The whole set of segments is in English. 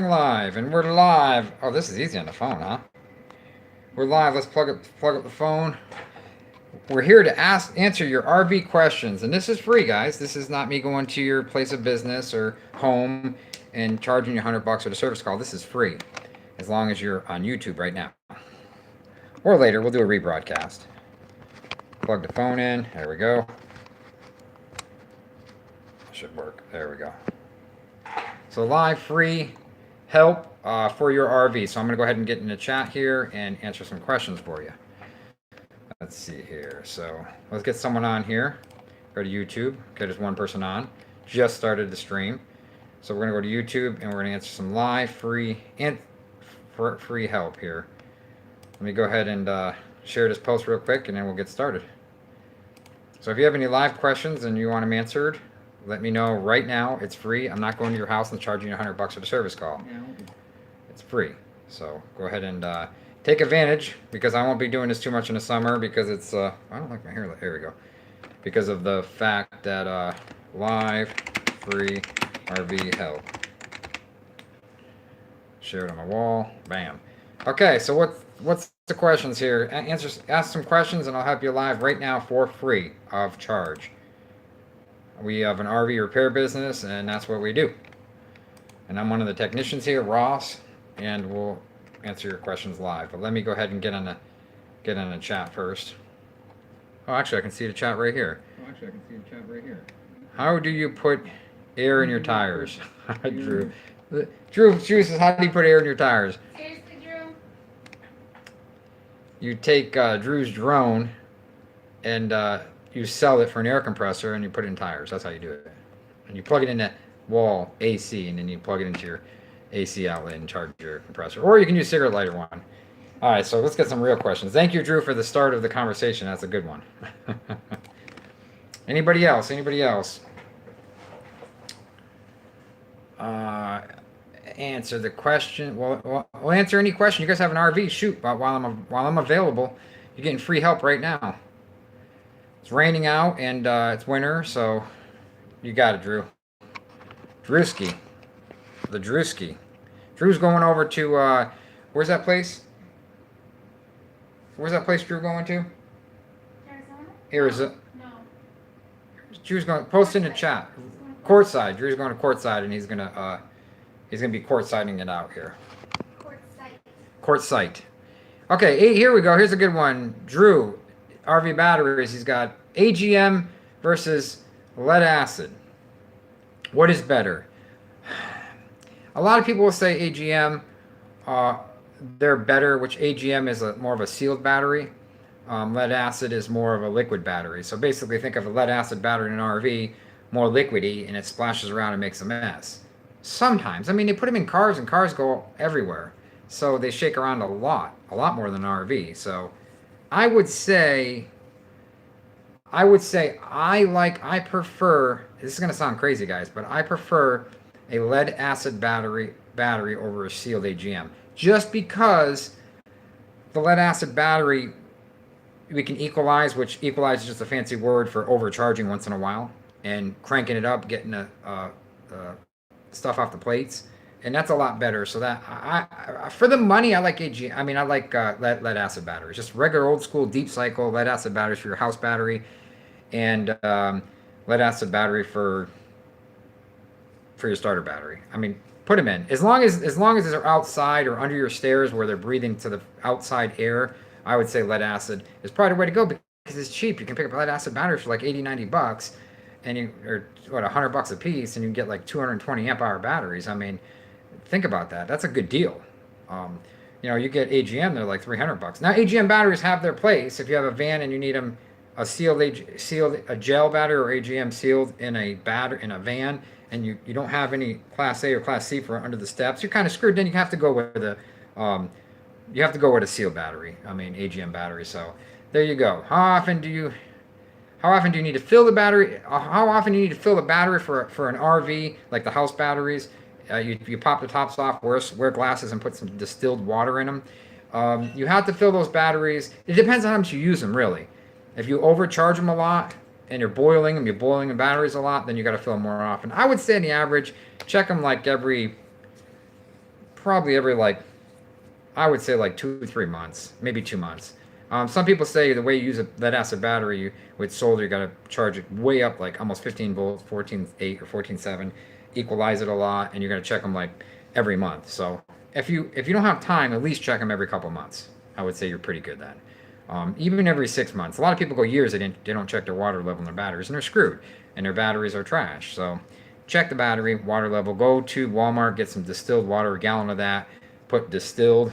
live, and we're live. Oh, this is easy on the phone, huh? We're live. Let's plug up the phone. We're here to answer your RV questions, and this is free, guys. This is not me going to your place of business or home and charging you $100 for the service call. This is free, as long as you're on YouTube right now, or later. We'll do a rebroadcast. Plug the phone in. There we go. Should work. There we go. So live, free help for your RV. So I'm going to go ahead and get in the chat here and answer some questions for you. Let's see here. So let's get someone on here. Go to YouTube. Okay, there's one person on. Just started the stream. So we're going to go to YouTube and we're going to answer some live, free help here. Let me go ahead and share this post real quick and then we'll get started. So if you have any live questions and you want them answered, let me know right now. It's free. I'm not going to your house and charging you $100 for the service call. It's free. So go ahead and take advantage, because I won't be doing this too much in the summer because it's, I don't like my hair. Here we go. Because of the fact that live, free RV help. Share it on my wall. Bam. Okay, so what's the questions here? Ask some questions and I'll help you live right now for free of charge. We have an RV repair business, and that's what we do. And I'm one of the technicians here, Ross, and we'll answer your questions live. But let me go ahead and get on the chat first. Oh, actually, I can see the chat right here. How do you put air in your tires? Drew says, how do you put air in your tires? Seriously, Drew? You take Drew's drone and you sell it for an air compressor and you put it in tires. That's how you do it. And you plug it in that wall AC, and then you plug it into your AC outlet and charge your compressor. Or you can use cigarette lighter one. All right, so let's get some real questions. Thank you, Drew, for the start of the conversation. That's a good one. Anybody else? Answer the question. We'll answer any question. You guys have an RV? Shoot! While I'm available, you're getting free help right now. It's raining out and it's winter, so you got it, Drew. Drewski. Drew's going over to, where's that place? Where's that place Drew going to? Arizona. No. Drew's going, post in the chat. Courtside. Drew's going to Courtside, and he's gonna be courtsiding it out here. Quartzsite. Okay, here we go. Here's a good one. Drew, RV batteries. He's got AGM versus lead acid. What is better? A lot of people will say AGM, they're better, which AGM is more of a sealed battery. Lead acid is more of a liquid battery. So basically think of a lead acid battery in an RV, more liquidy, and it splashes around and makes a mess. Sometimes. I mean, they put them in cars, and cars go everywhere. So they shake around a lot more than an RV. So I would say I prefer, this is going to sound crazy, guys, but I prefer a lead acid battery over a sealed AGM. Just because the lead acid battery, we can equalize, which equalize is just a fancy word for overcharging once in a while and cranking it up, getting the stuff off the plates. And that's a lot better. So that I for the money, I like AGM. I mean, I like lead acid batteries, just regular old school deep cycle lead acid batteries for your house battery, and lead acid battery for your starter battery. I mean, put them in as long as they're outside or under your stairs where they're breathing to the outside air. I would say lead acid is probably the way to go because it's cheap. You can pick up lead acid batteries for like $80-$90, and or $100 a piece, and you can get like 220 amp hour batteries. I mean, think about that. That's a good deal. You get AGM, they're like $300. Now AGM batteries have their place. If you have a van and you need them, a sealed gel battery or AGM sealed in a van, and you don't have any Class A or Class C for under the steps, you're kind of screwed. Then you have to go with a sealed battery. I mean AGM battery. So there you go. How often do you need to fill the battery? How often do you need to fill the battery for an RV, like the house batteries? You pop the tops off, wear glasses, and put some distilled water in them. You have to fill those batteries. It depends on how much you use them, really. If you overcharge them a lot and you're boiling the batteries a lot, then you got to fill them more often. I would say on the average, check them like every probably every like, I would say like 2 or 3 months, maybe 2 months. Some people say the way you use a lead acid battery with solar, you got to charge it way up, like almost 15 volts, 14.8 or 14.7, equalize it a lot, and you're gonna check them like every month. So if you don't have time, at least check them every couple months. I would say you're pretty good then. Even every 6 months. A lot of people go years they don't check their water level in their batteries, and they're screwed, and their batteries are trash. So check the battery water level. Go to Walmart, get some distilled water, a gallon of that. Put distilled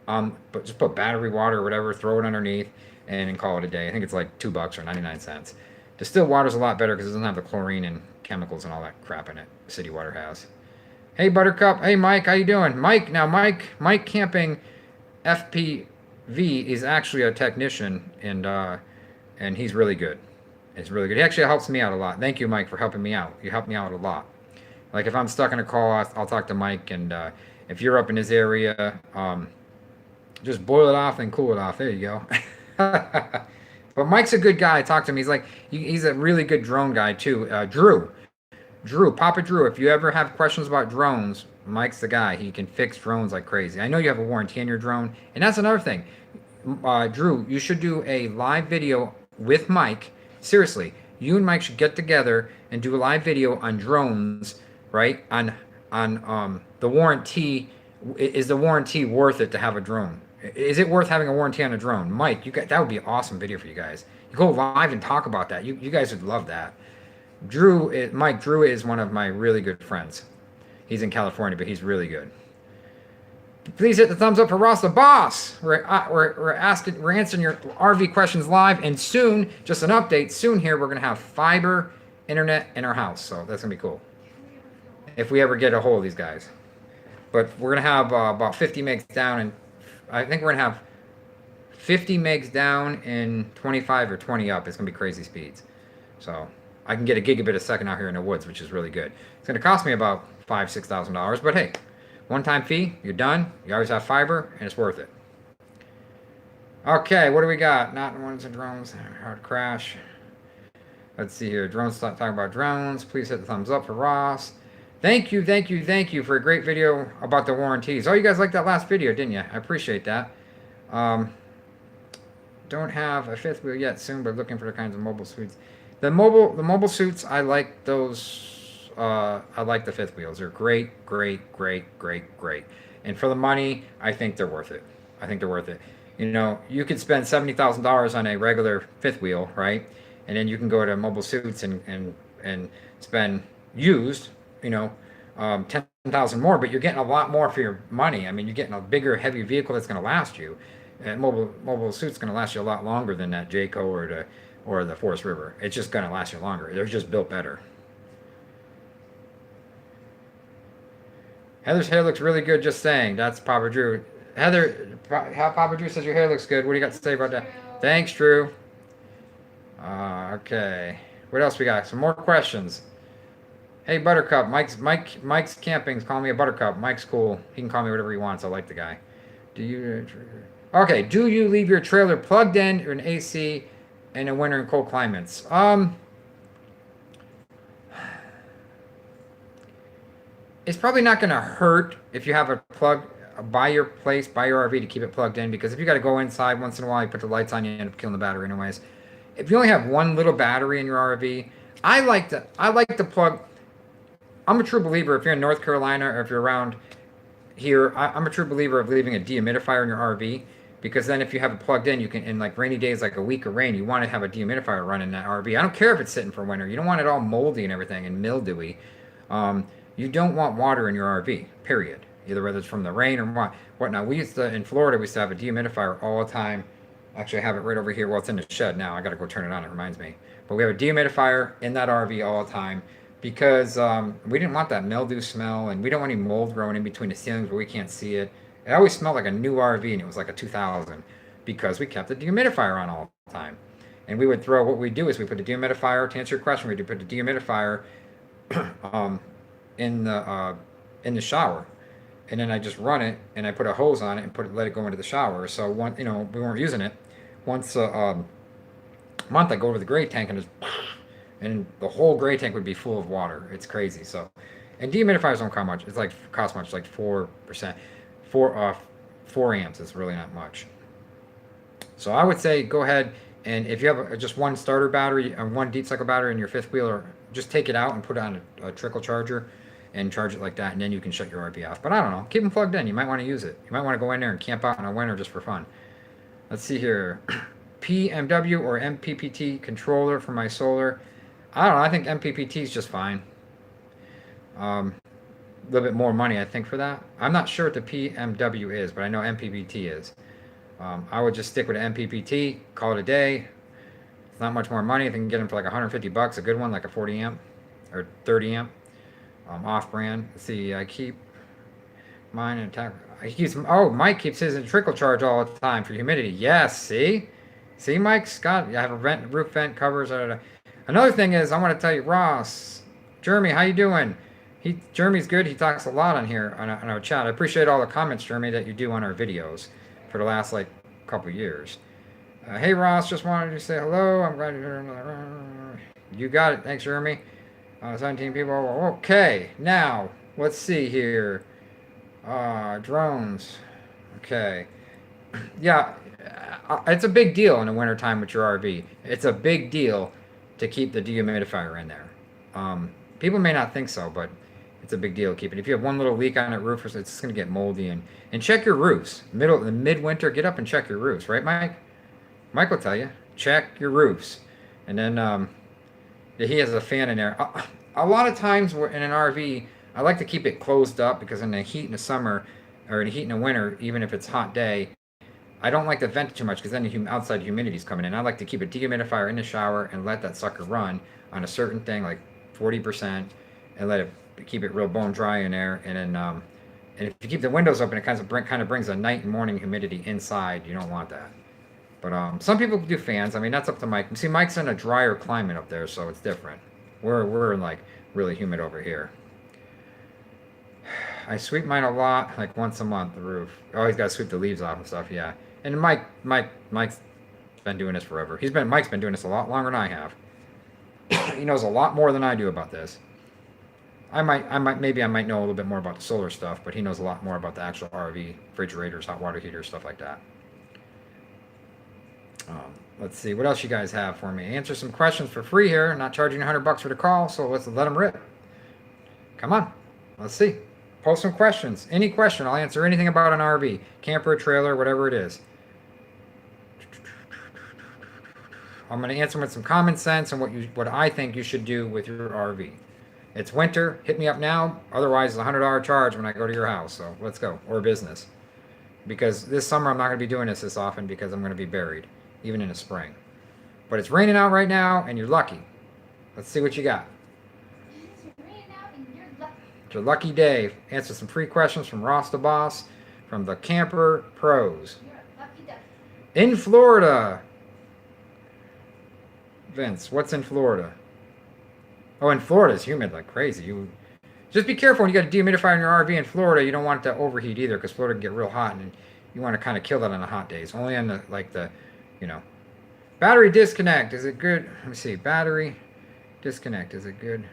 but just put battery water or whatever, throw it underneath, and then call it a day. I think it's like $2 or 99 cents. Distilled water is a lot better because it doesn't have the chlorine and chemicals and all that crap in it. City water has. Hey Buttercup. Hey Mike, how you doing? Mike Camping FPV is actually a technician, and he's really good. It's really good. He actually helps me out a lot. Thank you, Mike, for helping me out. You help me out a lot. Like if I'm stuck in a call, I'll talk to Mike, and if you're up in his area, just boil it off and cool it off. There you go. But Mike's a good guy. Talk to him. He's a really good drone guy too. Papa Drew. If you ever have questions about drones, Mike's the guy. He can fix drones like crazy. I know you have a warranty on your drone, and that's another thing. Drew, you should do a live video with Mike. Seriously, you and Mike should get together and do a live video on drones, right? On the warranty. Is the warranty worth it to have a drone? Is it worth having a warranty on a drone? Mike, that would be an awesome video for you guys. You go live and talk about that. You guys would love that. Drew is one of my really good friends. He's in California, but he's really good. Please hit the thumbs up for Ross the Boss. We're answering your RV questions live, and soon, just an update, soon here we're gonna have fiber internet in our house, so that's gonna be cool. If we ever get a hold of these guys. But we're gonna have about 50 megs down, and I think we're gonna have 50 megs down and 25 or 20 up. It's gonna be crazy speeds. So I can get a gigabit a second out here in the woods, which is really good. It's gonna cost me about $5,000-$6,000, but hey, one-time fee, you're done. You always have fiber, and it's worth it. Okay, what do we got? Not ones and drones. Hard crash. Let's see here. Drones. Talking about drones. Please hit the thumbs up for Ross. Thank you for a great video about the warranties. Oh, you guys liked that last video, didn't you? I appreciate that. Don't have a fifth wheel yet, soon, but looking for the kinds of mobile suits. The mobile suits, I like those. I like the fifth wheels. They're great. And for the money, I think they're worth it. You know, you could spend $70,000 on a regular fifth wheel, right? And then you can go to mobile suits and spend used, you know, 10,000 more, but you're getting a lot more for your money. I mean, you're getting a bigger, heavy vehicle that's going to last you. And mobile suit's going to last you a lot longer than that Jayco or the Forest River. It's just going to last you longer. They're just built better. Heather's hair looks really good. Just saying. That's Papa Drew. Papa Drew says your hair looks good. What do you got to say about that? Thanks, Drew. Okay. What else we got? Some more questions. Hey, Buttercup. Mike's Camping's calling me a Buttercup. Mike's cool. He can call me whatever he wants. I like the guy. Do you leave your trailer plugged in or an AC in the winter and cold climates? It's probably not going to hurt if you have a plug by your place, by your RV to keep it plugged in, because if you got to go inside once in a while, you put the lights on, you end up killing the battery anyways. If you only have one little battery in your RV, I like to plug. I'm a true believer, if you're in North Carolina or if you're around here, I'm a true believer of leaving a dehumidifier in your RV, because then if you have it plugged in, you can, in like rainy days, like a week of rain, you want to have a dehumidifier run in that RV. I don't care if it's sitting for winter. You don't want it all moldy and everything and mildewy. You don't want water in your RV, period. Either whether it's from the rain or whatnot. In Florida, we used to have a dehumidifier all the time. Actually, I have it right over here. Well, it's in the shed now. I got to go turn it on. It reminds me. But we have a dehumidifier in that RV all the time, because we didn't want that mildew smell, and we don't want any mold growing in between the ceilings where we can't see it. It always smelled like a new RV, and it was like a 2000, because we kept the dehumidifier on all the time. And we would what we do is we put a dehumidifier, to answer your question, we do put the dehumidifier in the shower. And then I just run it, and I put a hose on it and let it go into the shower. So we weren't using it. Once a month, I go over the gray tank and the whole gray tank would be full of water. It's crazy. So And dehumidifiers don't cost much. It's like cost much, like 4%, 4 amps is really not much. So I would say go ahead and if you have just one starter battery and one deep cycle battery in your fifth wheeler, just take it out and put it on a trickle charger and charge it like that, and then you can shut your RV off. But I don't know, keep them plugged in. You might want to use it. You might want to go in there and camp out in a winter just for fun. Let's see here. PMW or MPPT controller for my solar. I don't know. I think MPPT is just fine. A little bit more money, I think, for that. I'm not sure what the PMW is, but I know MPPT is. I would just stick with MPPT, call it a day. It's not much more money. If you can get them for like 150 bucks, a good one, like a 40 amp or 30 amp, off brand. Let's see, I keep mine in attack. Mike keeps his in trickle charge all the time for humidity. Yes, see, Mike's got. I have a roof vent covers. Another thing is, I want to tell you, Ross, Jeremy, how you doing? Jeremy's good. He talks a lot on here on our chat. I appreciate all the comments, Jeremy, that you do on our videos for the last like couple years. Hey Ross, just wanted to say hello. I'm glad you're here. You got it. Thanks, Jeremy. 17 people. Okay, now let's see here. Drones. Okay. Yeah, it's a big deal in the wintertime with your RV. It's a big deal to keep the dehumidifier in there. People may not think so, but it's a big deal to keep it. If you have one little leak on a roof, it's going to get moldy. And check your roofs. Midwinter, get up and check your roofs, right, Mike? Mike will tell you. Check your roofs. And then he has a fan in there. A lot of times in an RV, I like to keep it closed up because in the heat in the summer or in the heat in the winter, even if it's a hot day, I don't like to vent it too much because then the outside humidity is coming in. I like to keep a dehumidifier in the shower and let that sucker run on a certain thing, like 40%, and let it keep it real bone dry in there. And then, and if you keep the windows open, it kind of brings a night and morning humidity inside. You don't want that. But some people do fans. I mean, that's up to Mike. See, Mike's in a drier climate up there, so it's different. We're like really humid over here. I sweep mine a lot, like once a month, the roof. Always got to sweep the leaves off and stuff, yeah. And Mike's been doing this forever. Mike's been doing this a lot longer than I have. He knows a lot more than I do about this. I might know a little bit more about the solar stuff, but he knows a lot more about the actual RV, refrigerators, hot water heaters, stuff like that. Let's see, what else you guys have for me? Answer some questions for free here. Not charging $100 for the call, so let's let them rip. Come on, let's see. Post some questions. Any question, I'll answer anything about an RV, camper, trailer, whatever it is. I'm going to answer with some common sense and what I think you should do with your RV. It's winter. Hit me up now. Otherwise, it's a $100 charge when I go to your house. So let's go. Or business. Because this summer, I'm not going to be doing this often because I'm going to be buried, even in the spring. But it's raining out right now, and you're lucky. Let's see what you got. It's your lucky day. Answer some free questions from Ross the Boss from the Camper Pros. In Florida. Vince, what's in Florida? Oh, in Florida, it's humid like crazy. Just be careful when you got a dehumidifier in your RV in Florida. You don't want it to overheat either because Florida can get real hot, and you want to kind of kill that on the hot days. Only on the battery disconnect. Is it good? Let me see. Battery disconnect. Is it good?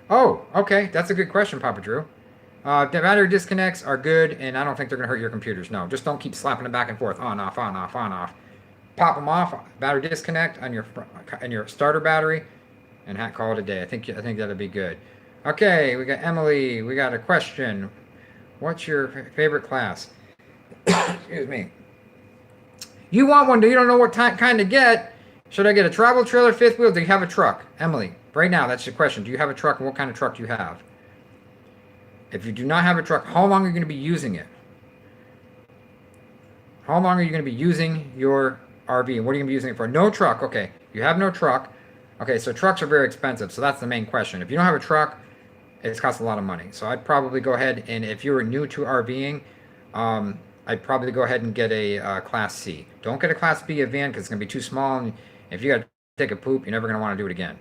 Oh, okay. That's a good question, Papa Drew. The battery disconnects are good, and I don't think they're going to hurt your computers. No, just don't keep slapping them back and forth. On, off, on, off, on, off. Pop them off. Battery disconnect on your starter battery, and call it a day. I think that'll be good. Okay, we got Emily. We got a question. What's your favorite class? Excuse me. You want one? You don't know what kind to get. Should I get a travel trailer, fifth wheel? Do you have a truck? Emily, right now, that's your question. Do you have a truck, and what kind of truck do you have? If you do not have a truck, how long are you going to be using it? How long are you going to be using your RV, and what are you going to be using it for? No truck. Okay, you have no truck. Okay, so trucks are very expensive, so that's the main question. If you don't have a truck, it costs a lot of money. So I'd probably go ahead, and if you were new to RVing, I'd probably go ahead and get a Class C. Don't get a Class B van because it's going to be too small, and if you got to take a poop, you're never going to want to do it again.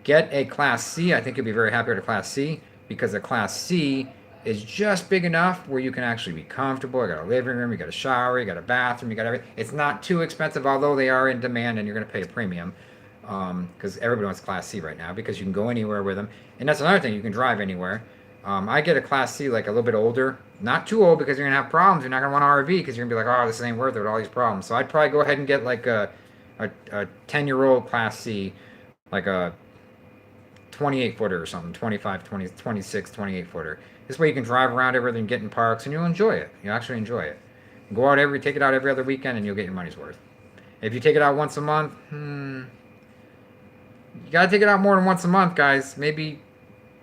Get a Class C. I think you'll be very happy with a Class C because a Class C is just big enough where you can actually be comfortable. You got a living room, you got a shower, you got a bathroom, you got everything. It's not too expensive, although they are in demand and you're going to pay a premium. because everybody wants Class C right now because you can go anywhere with them. And that's another thing, you can drive anywhere. I get a Class C like a little bit older, not too old because you're gonna have problems. You're not gonna want an RV because you're gonna be like, oh, this ain't worth it with all these problems. So I'd probably go ahead and get like a 10-year-old Class C, like a 28 footer or something, 25, 20, 26, 28 footer. This way you can drive around everything, get in parks, and you'll enjoy it. You'll actually enjoy it. Take it out every other weekend, and you'll get your money's worth. If you take it out once a month, you gotta take it out more than once a month, guys. Maybe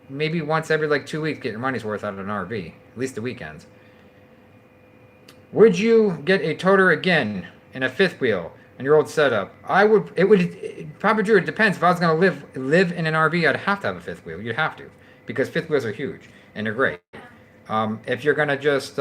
once every like 2 weeks, get your money's worth out of an RV. At least the weekends. Would you get a toter again in a fifth wheel in your old setup? I would. Probably true. It depends. If I was gonna live in an RV, I'd have to have a fifth wheel. You'd have to, because fifth wheels are huge and they're great. If you're gonna just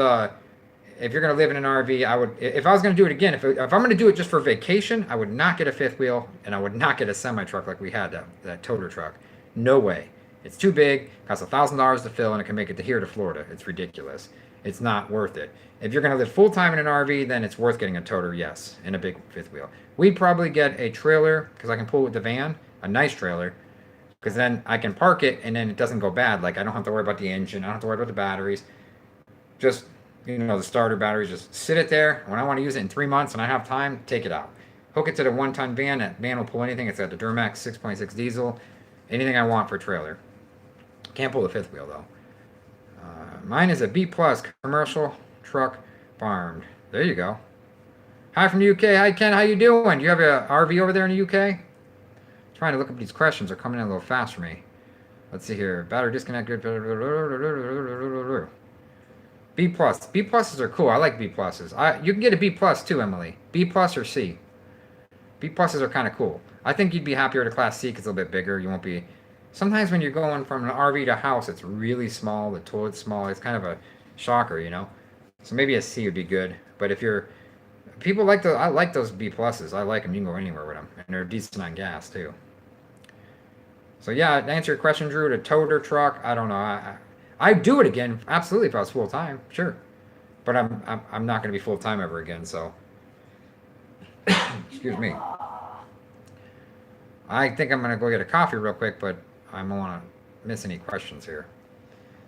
if you're gonna live in an RV, I would. If I was gonna do it again, if I'm gonna do it just for vacation, I would not get a fifth wheel, and I would not get a semi truck like we had that toter truck. No way. It's too big. Costs $1,000 to fill, and it can make it to here to Florida. It's ridiculous. It's not worth it. If you're gonna live full time in an RV, then it's worth getting a toter, yes, and a big fifth wheel. We'd probably get a trailer because I can pull it with the van, a nice trailer, because then I can park it and then it doesn't go bad. Like I don't have to worry about the engine. I don't have to worry about the batteries. Just the starter batteries. Just sit it there. When I want to use it in 3 months and I have time, take it out. Hook it to the 1-ton van. That van will pull anything. It's got the Duramax 6.6 diesel. Anything I want for a trailer. Can't pull the fifth wheel though. Mine is a B plus commercial truck farmed. There you go. Hi from the UK. Hi Ken. How you doing? Do you have an RV over there in the UK? Trying to look up these questions. They're coming in a little fast for me. Let's see here. Battery disconnect. B plus. B pluses are cool. I like B pluses. You can get a B plus too, Emily. B plus or C. B pluses are kind of cool. I think you'd be happier at a Class C because it's a little bit bigger. You won't be. Sometimes when you're going from an RV to a house, it's really small. The toilet's small. It's kind of a shocker, So maybe a C would be good. But if you're people like I like those B pluses. I like them. You can go anywhere with them, and they're decent on gas too. So yeah, to answer your question, Drew, the toter truck, I don't know. I'd do it again, absolutely, if I was full time, sure. But I'm not going to be full time ever again. So, excuse me. I think I'm going to go get a coffee real quick, but I don't want to miss any questions here.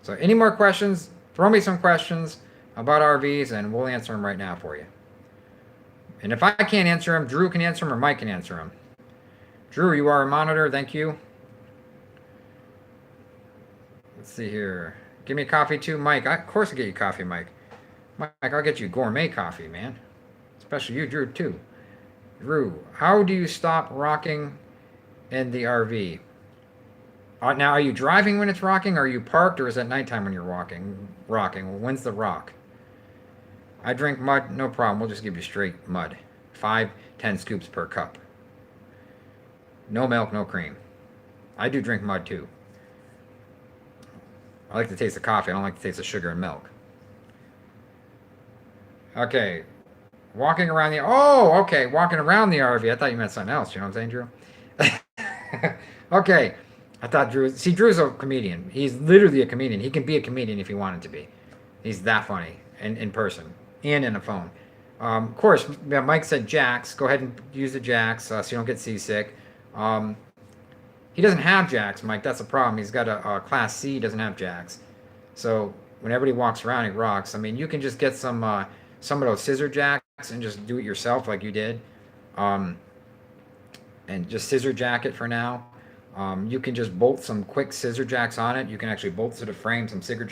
So, any more questions? Throw me some questions about RVs, and we'll answer them right now for you. And if I can't answer them, Drew can answer them, or Mike can answer them. Drew, you are a monitor. Thank you. Let's see here. Give me a coffee too, Mike. Of course I'll get you coffee, Mike. Mike, I'll get you gourmet coffee, man. Especially you, Drew, too. Drew, how do you stop rocking in the RV? Now, are you driving when it's rocking? Or are you parked? Or is it nighttime when you're rocking? Well, when's the rock? I drink mud. No problem. We'll just give you straight mud. 5, 10 scoops per cup. No milk, no cream. I do drink mud, too. I like the taste of coffee. I don't like the taste of sugar and milk. Okay. Walking around the... Oh, okay. Walking around the RV. I thought you meant something else. You know what I'm saying, Drew? Okay. I thought Drew... See, Drew's a comedian. He's literally a comedian. He can be a comedian if he wanted to be. He's that funny in person and in a phone. Of course, Mike said jacks. Go ahead and use the jacks so you don't get seasick. He doesn't have jacks, Mike. That's the problem. He's got a Class C. He doesn't have jacks. So when everybody walks around, he rocks. I mean, you can just get some of those scissor jacks and just do it yourself like you did. And just scissor jack it for now. You can just bolt some quick scissor jacks on it. You can actually bolt to the frame some scissor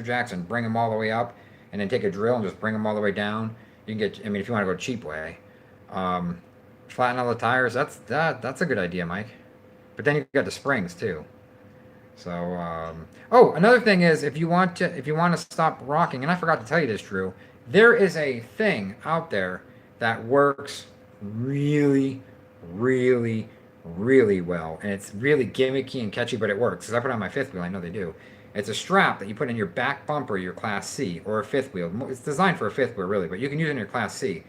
jacks and bring them all the way up. And then take a drill and just bring them all the way down. You can get, I mean, if you want to go cheap way. Flatten all the tires. That's a good idea, Mike. But then you've got the springs too. So, oh, another thing is if you want to stop rocking, and I forgot to tell you this, Drew, there is a thing out there that works really, really, really well, and it's really gimmicky and catchy, but it works. Because I put it on my fifth wheel, I know they do. It's a strap that you put in your back bumper, your Class C, or a fifth wheel. It's designed for a fifth wheel, really, but you can use it in your Class C,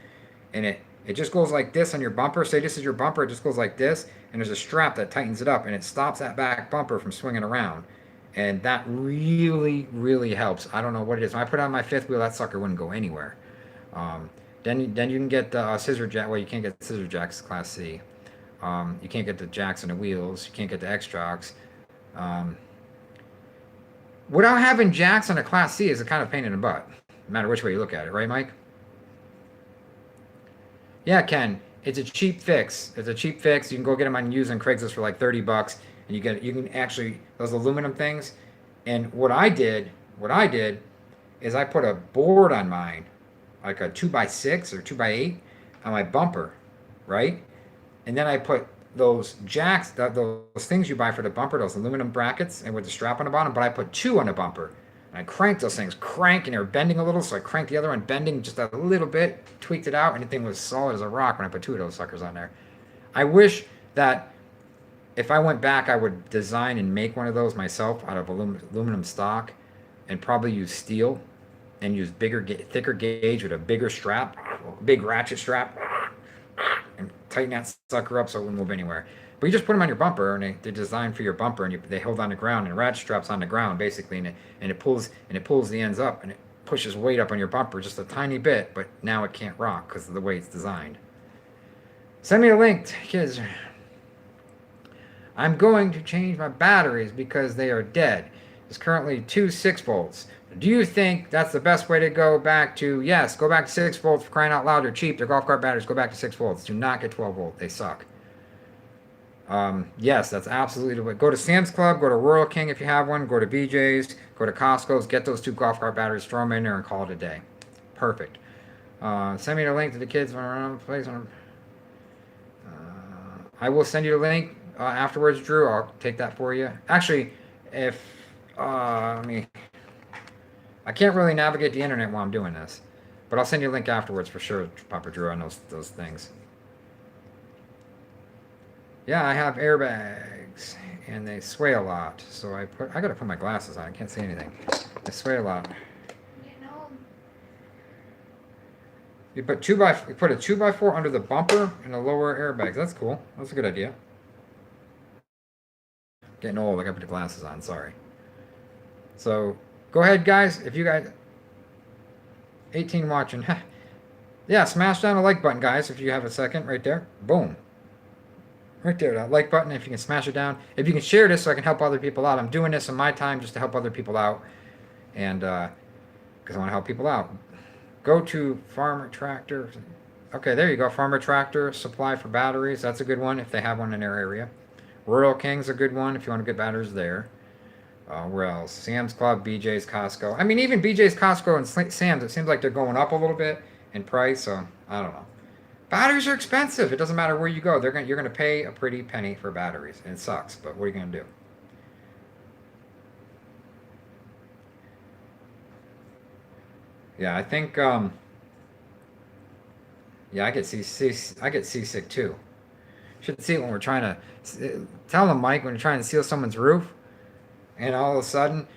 and it just goes like this on your bumper. Say this is your bumper, it just goes like this, and there's a strap that tightens it up, and it stops that back bumper from swinging around. And that really, really helps. I don't know what it is. When I put it on my fifth wheel, that sucker wouldn't go anywhere. Then you can get scissor jack. Well, you can't get scissor jacks, Class C. You can't get the jacks and the wheels. You can't get the X-shocks. Without having jacks on a Class C is a kind of pain in the butt, no matter which way you look at it, right, Mike? Yeah, Ken. It's a cheap fix. It's a cheap fix. You can go get them on used on Craigslist for like $30, and you can actually those aluminum things. And what I did is I put a board on mine, like a 2x6 or 2x8, on my bumper, right? And then I put those jacks, those things you buy for the bumper, those aluminum brackets, and with the strap on the bottom. But I put two on the bumper. And I cranked those things, and they were bending a little, so I cranked the other one, bending just a little bit, tweaked it out, and the thing was solid as a rock when I put two of those suckers on there. I wish that if I went back, I would design and make one of those myself out of aluminum stock, and probably use steel, and use thicker gauge with a bigger strap, big ratchet strap, and tighten that sucker up so it wouldn't move anywhere. But you just put them on your bumper, and they're designed for your bumper, and they hold on the ground, and ratchet straps on the ground basically, and it pulls the ends up, and it pushes weight up on your bumper just a tiny bit, but now it can't rock because of the way it's designed. Send me a link, kids. I'm going to change my batteries because they are dead. It's currently 2 6-volts. Do you think that's the best way to go back to? Yes, go back to 6 volts, for crying out loud. They're cheap. They're golf cart batteries. Go back to 6 volts. Do not get 12 volt. They suck. Yes, that's absolutely the way. Go to Sam's Club. Go to Royal King if you have one. Go to BJ's. Go to Costco's. Get those 2 golf cart batteries. Throw them in there and call it a day. Perfect. Send me the link to the kids when around the place. I will send you the link afterwards, Drew. I'll take that for you. Actually, if I can't really navigate the internet while I'm doing this, but I'll send you a link afterwards for sure, Papa Drew, on those things. Yeah, I have airbags, and they sway a lot, so I gotta put my glasses on. I can't see anything. They sway a lot. You put a 2x4 under the bumper and the lower airbags. That's cool. That's a good idea. Getting old. I gotta put the glasses on. Sorry. So go ahead, guys. If you guys 18 watching, yeah, smash down the like button, guys. If you have a second, right there. Boom. Right there, that like button. If you can smash it down. If you can share this, so I can help other people out. I'm doing this in my time just to help other people out, and because I want to help people out. Go to Farmer Tractor. Okay, there you go. Farmer Tractor supply for batteries. That's a good one if they have one in their area. Royal King's a good one if you want to get batteries there. Where else? Sam's Club, BJ's, Costco. I mean, even BJ's, Costco, and Sam's, it seems like they're going up a little bit in price, so I don't know. Batteries are expensive. It doesn't matter where you go. You're gonna pay a pretty penny for batteries, and it sucks, but what are you gonna do? Yeah, I think yeah, I get seasick too. Should see it when we're trying to tell them, Mike, when you're trying to seal someone's roof, and all of a sudden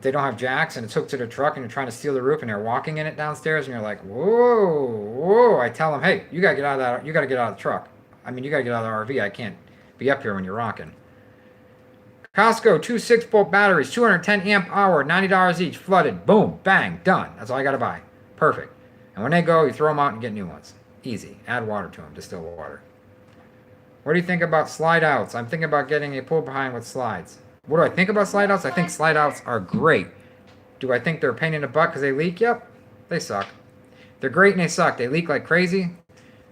they don't have jacks and it's hooked to the truck, and you're trying to steal the roof, and they're walking in it downstairs, and you're like, whoa. I tell them, hey, you gotta get out of that. You gotta get out of the truck. I mean, you gotta get out of the RV. I can't be up here when you're rocking. Costco, 2 6-volt batteries, 210 amp hour, $90 each, flooded. Boom, bang, done. That's all I gotta buy. Perfect. And when they go, you throw them out and get new ones. Easy. Add water to them, distilled water. What do you think about slide outs? I'm thinking about getting a pull behind with slides. What do I think about slide outs? I think slide outs are great. Do I think they're a pain in the butt because they leak? Yep, they suck. They're great and they suck. They leak like crazy.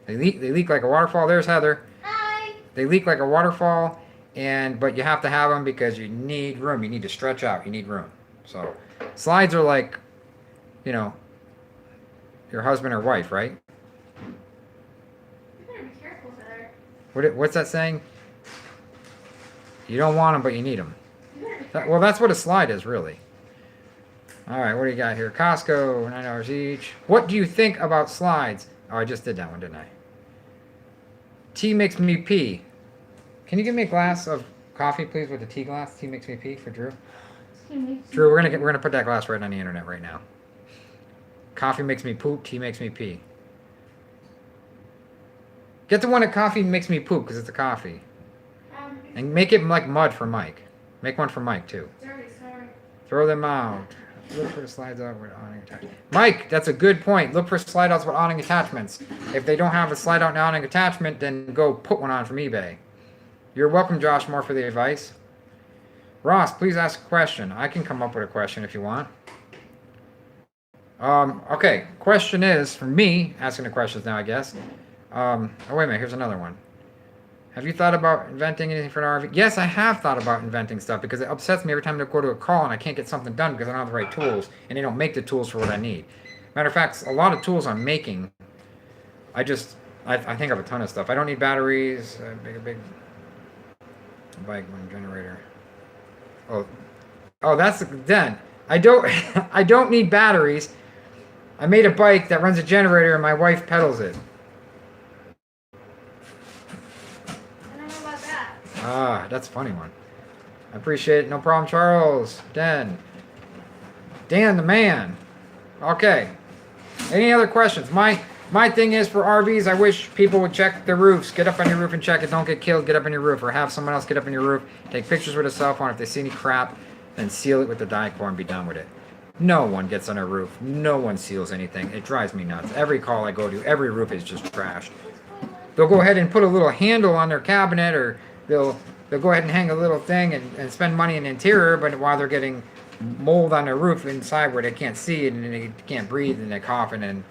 They leak like a waterfall. There's Heather. Hi. They leak like a waterfall, but you have to have them because you need room. You need to stretch out. You need room. So slides are like, your husband or wife, right? You better be careful there. What's that saying? You don't want them, but you need them. You better be careful. Well, that's what a slide is, really. All right, what do you got here? Costco, $9 each. What do you think about slides? Oh, I just did that one, didn't I? Tea makes me pee. Can you give me a glass of coffee, please, with a tea glass? Tea makes me pee for Drew. Drew, we're gonna put that glass right on the internet right now. Coffee makes me poop. Tea makes me pee. Get the one that coffee makes me poop because it's a coffee. And make it like mud for Mike. Make one for Mike too. Sorry. Throw them out. Look for the slides out with awning attachments. Mike, that's a good point. Look for slide outs with awning attachments. If they don't have a slide out and awning attachment, then go put one on from eBay. You're welcome, Josh Moore, for the advice. Ross, please ask a question. I can come up with a question if you want. Okay, question is, for me, asking the questions now, I guess. Oh, wait a minute, here's another one. Have you thought about inventing anything for an RV? Yes, I have thought about inventing stuff because it upsets me every time I go to a call and I can't get something done because I don't have the right tools and they don't make the tools for what I need. Matter of fact, a lot of tools I'm making, I think I have a ton of stuff. I don't need batteries, a big bike, one generator. Oh, that's then. I don't need batteries. I made a bike that runs a generator and my wife pedals it. Ah, that's a funny one. I appreciate it. No problem, Charles. Dan the man. Okay. Any other questions? My thing is for RVs, I wish people would check their roofs. Get up on your roof and check it. Don't get killed. Get up on your roof. Or have someone else get up on your roof. Take pictures with a cell phone. If they see any crap, then seal it with the Dicor and be done with it. No one gets on a roof. No one seals anything. It drives me nuts. Every call I go to, every roof is just trashed. They'll go ahead and put a little handle on their cabinet, or they'll go ahead and hang a little thing and spend money in interior, but while they're getting mold on their roof inside where they can't see it and they can't breathe and they're coughing. And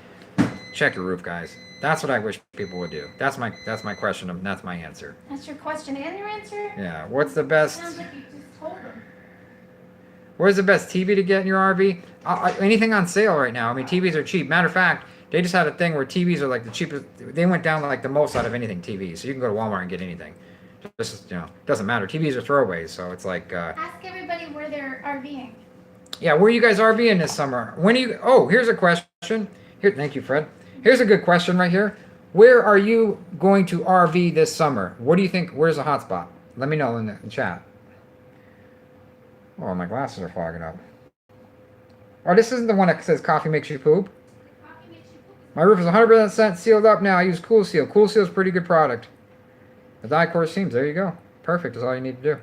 check your roof, guys. That's what I wish people would do. That's my question and that's my answer. That's your question and your answer? Yeah. What's the best? Sounds like you just told them. Where's the best TV to get in your RV? Anything on sale right now. I mean, TVs are cheap. Matter of fact, they just had a thing where TVs are like the cheapest. They went down like the most out of anything TVs. So you can go to Walmart and get anything. Just, it doesn't matter. TVs are throwaways, so it's like. Ask everybody where they're RVing. Yeah, where are you guys RVing this summer? When are you? Oh, here's a question. Here, thank you, Fred. Here's a good question right here. Where are you going to RV this summer? What do you think? Where's the hot spot? Let me know in the chat. Oh, my glasses are fogging up. Oh, this isn't the one that says coffee makes you poop. Coffee makes you poop. My roof is 100% sealed up now. I use Cool Seal. Cool Seal is a pretty good product. The Dicor seams. There you go. Perfect is all you need to do.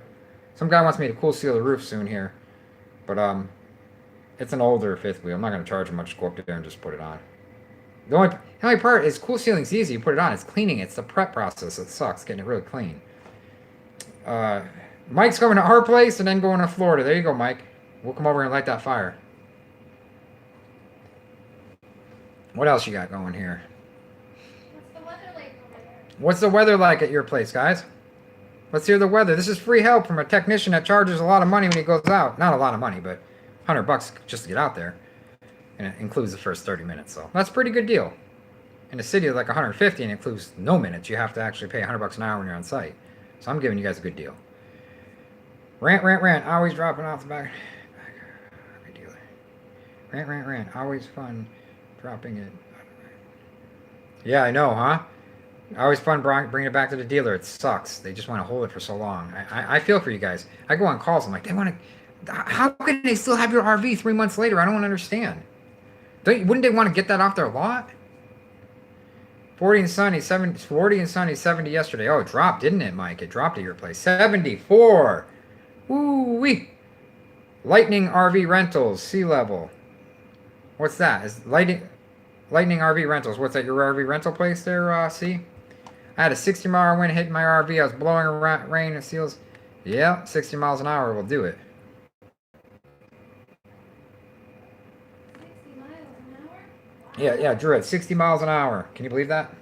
Some guy wants me to Cool Seal the roof soon here. But, it's an older fifth wheel. I'm not going to charge him much to go up there and just put it on. The only part is cool sealing's easy. You put it on. It's cleaning. It's the prep process that sucks. Getting it really clean. Mike's going to our place and then going to Florida. There you go, Mike. We'll come over and light that fire. What else you got going here? What's the weather like over there? What's the weather like at your place, guys? Let's hear the weather. This is free help from a technician that charges a lot of money when he goes out. Not a lot of money, but $100 just to get out there. And it includes the first 30 minutes, so that's a pretty good deal. In a city of like 150 and includes no minutes, you have to actually pay $100 an hour when you're on site. So I'm giving you guys a good deal. Rant. Always dropping off the back. Dealer. Rant. Always fun dropping it. Yeah, I know, huh? Always fun bringing it back to the dealer. It sucks. They just want to hold it for so long. I feel for you guys. I go on calls. I'm like, they want to. How can they still have your RV 3 months later? I don't understand. Wouldn't they want to get that off their lot? 40 and sunny, 70 yesterday. Oh, it dropped, didn't it, Mike? It dropped at your place. 74. Woo-wee. Lightning RV Rentals, sea level. What's that? Is Lightning RV Rentals. What's that, your RV rental place there, C? I had a 60-mile wind hitting my RV. I was blowing around rain and seals. Yeah, 60 miles an hour will do it. 60 miles an hour? Wow. Yeah, Drew, at 60 miles an hour. Can you believe that?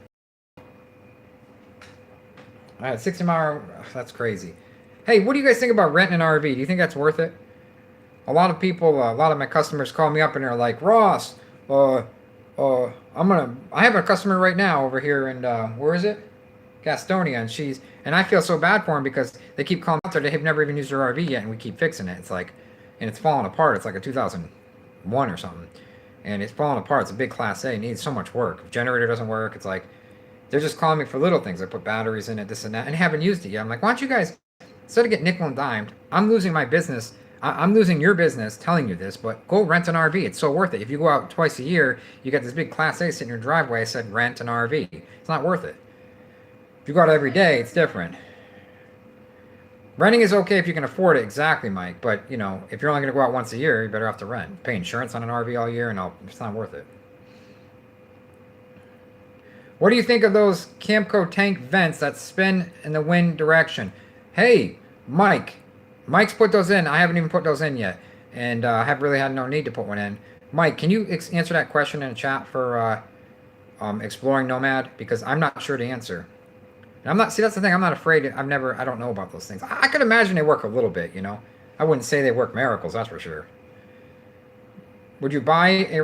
I had 60 mile. That's crazy. Hey, what do you guys think about renting an RV? Do you think that's worth it? A lot of people, a lot of my customers call me up and they're like, Ross, I have a customer right now over here in, where is it? Gastonia, and I feel so bad for them because they keep calling out there. They've never even used their RV yet, and we keep fixing it. It's like, and it's falling apart. It's like a 2001 or something, and it's falling apart. It's a big Class A. It needs so much work. If generator doesn't work, it's like they're just calling me for little things. I put batteries in it, this and that, and haven't used it yet. I'm like, why don't you guys, instead of getting nickel and dimed, I'm losing my business. I'm losing your business telling you this, but go rent an RV. It's so worth it. If you go out twice a year, you got this big Class A sitting in your driveway. I said, rent an RV. It's not worth it. If you go out every day, it's different. Renting is okay if you can afford it, exactly, Mike. But you know, if you're only going to go out once a year, you better have to rent. Pay insurance on an RV all year, and it's not worth it. What do you think of those Camco tank vents that spin in the wind direction? Hey, Mike. Mike's put those in. I haven't even put those in yet, and I have really had no need to put one in. Mike, can you answer that question in the chat for exploring Nomad? Because I'm not sure the answer. And I'm not. See, that's the thing. I'm not afraid. I don't know about those things. I could imagine they work a little bit. You know, I wouldn't say they work miracles. That's for sure. Would you buy a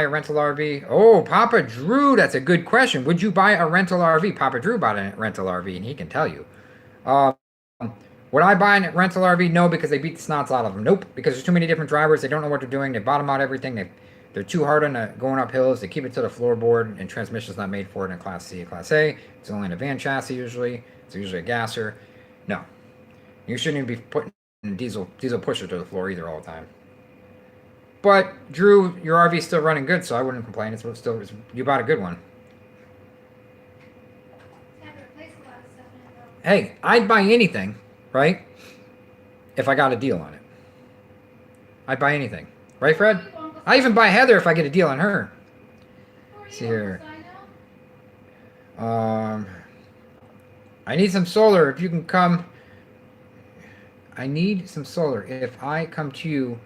rental RV? Oh, Papa Drew, that's a good question. Would you buy a rental RV? Papa Drew bought a rental RV, and he can tell you. Um, would I buy a rental RV? No, because they beat the snots out of them. Nope, because there's too many different drivers. They don't know what they're doing. They bottom out everything. They're too hard on going up hills. They keep it to the floorboard, and transmission's not made for it in a Class C, Class A. It's only in a van chassis usually. It's usually a gasser. No, you shouldn't even be putting a diesel pusher to the floor either all the time. But Drew, your RV's still running good, so I wouldn't complain. You bought a good one. Hey, I'd buy anything, right? If I got a deal on it. I'd buy anything. Right, Fred? I even buy Heather if I get a deal on her. See here. I need some solar. If you can come. I need some solar. If I come to you,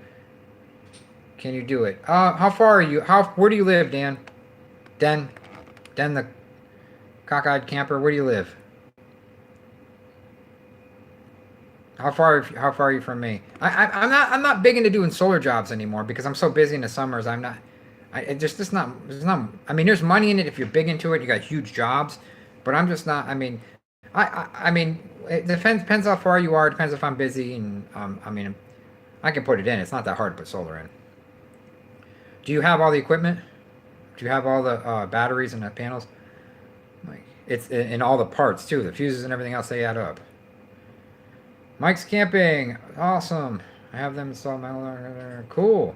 can you do it? How far are you? Where do you live, Dan? Den the cockeyed camper. Where do you live? How far are you from me? I'm not big into doing solar jobs anymore because I'm so busy in the summers. I'm not. It's not. I mean, there's money in it if you're big into it. You got huge jobs, but I'm just not. I mean, I mean, it depends how far you are. It depends if I'm busy, and I mean, I can put it in. It's not that hard to put solar in. Do you have all the equipment? Do you have all the batteries and the panels? Like it's in all the parts too. The fuses and everything else, they add up. Mike's Camping, awesome. I have them installed. Cool.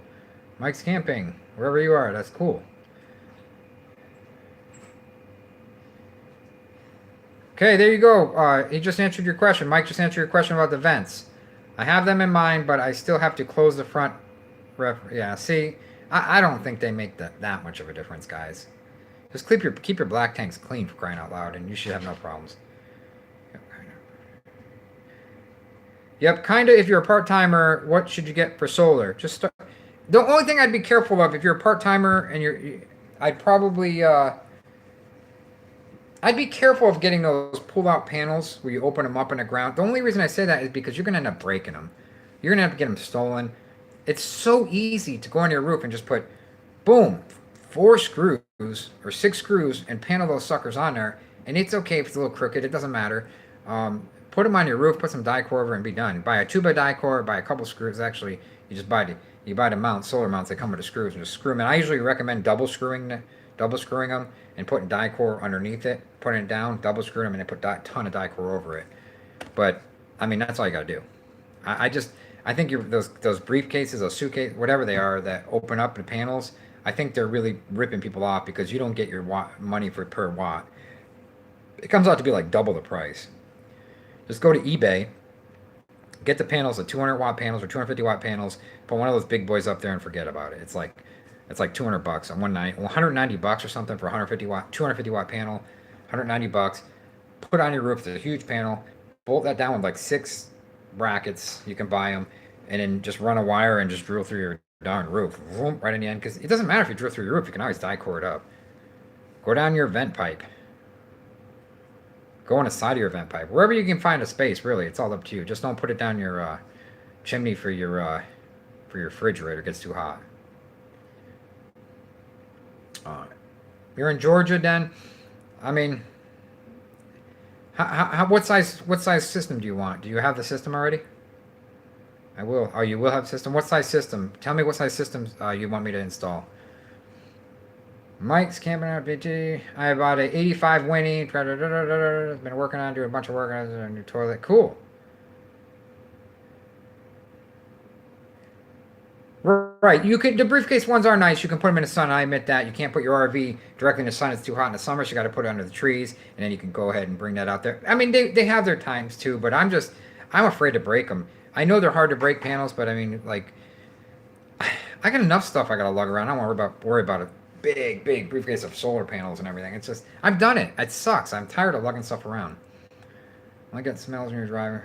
Mike's Camping, wherever you are, that's cool. Okay, there you go. He just answered your question. Mike just answered your question about the vents. I have them in mind, but I still have to close the front. Yeah, see. I don't think they make that much of a difference, guys. Just keep your black tanks clean for crying out loud, and you should have no problems. Yep, kind of. If you're a part-timer, what should you get for solar? Just start. The only thing I'd be careful of if you're a part-timer and I'd be careful of getting those pull-out panels where you open them up in the ground. The only reason I say that is because you're going to end up breaking them. You're going to have to get them stolen. It's so easy to go on your roof and just put, boom, 4 screws or 6 screws and panel those suckers on there. And it's okay if it's a little crooked. It doesn't matter. Put them on your roof, put some die-core over and be done. Buy a 2x die-core, buy a couple screws. Actually, you just buy the mount, solar mounts. They come with the screws and just screw them in. I usually recommend double screwing them and putting die-core underneath it, putting it down, double screwing them, and then put a ton of die-core over it. But I mean, that's all you got to do. I think those briefcases, those suitcases, whatever they are that open up the panels, I think they're really ripping people off because you don't get your money per watt. It comes out to be like double the price. Just go to eBay, get the panels, the 200 watt panels or 250 watt panels, put one of those big boys up there and forget about it. It's like $200 on 190 bucks or something for a 250 watt panel, $190. Put it on your roof. It's a huge panel. Bolt that down with like 6 brackets. You can buy them, and then just run a wire and just drill through your darn roof, right in the end. Because it doesn't matter if you drill through your roof. You can always die-core it up. Go down your vent pipe. Go on the side of your vent pipe. Wherever you can find a space, really. It's all up to you. Just don't put it down your chimney for your refrigerator. It gets too hot. You're in Georgia, then? I mean, what size system do you want? Do you have the system already? I will. Oh, you will have system. What size system? Tell me what size systems you want me to install. Mike's Camping Out BT. I bought a 85 Winnie. Been working on doing a bunch of work on a new toilet. Cool. Right. The briefcase ones are nice. You can put them in the sun. I admit that. You can't put your RV directly in the sun. It's too hot in the summer, so you got to put it under the trees, and then you can go ahead and bring that out there. I mean, they have their times too, but I'm afraid to break them. I know they're hard to break panels, but I mean, like, I got enough stuff I got to lug around. I don't worry about a big briefcase of solar panels and everything. It's just, I've done it. It sucks. I'm tired of lugging stuff around. I get smells when you're driving.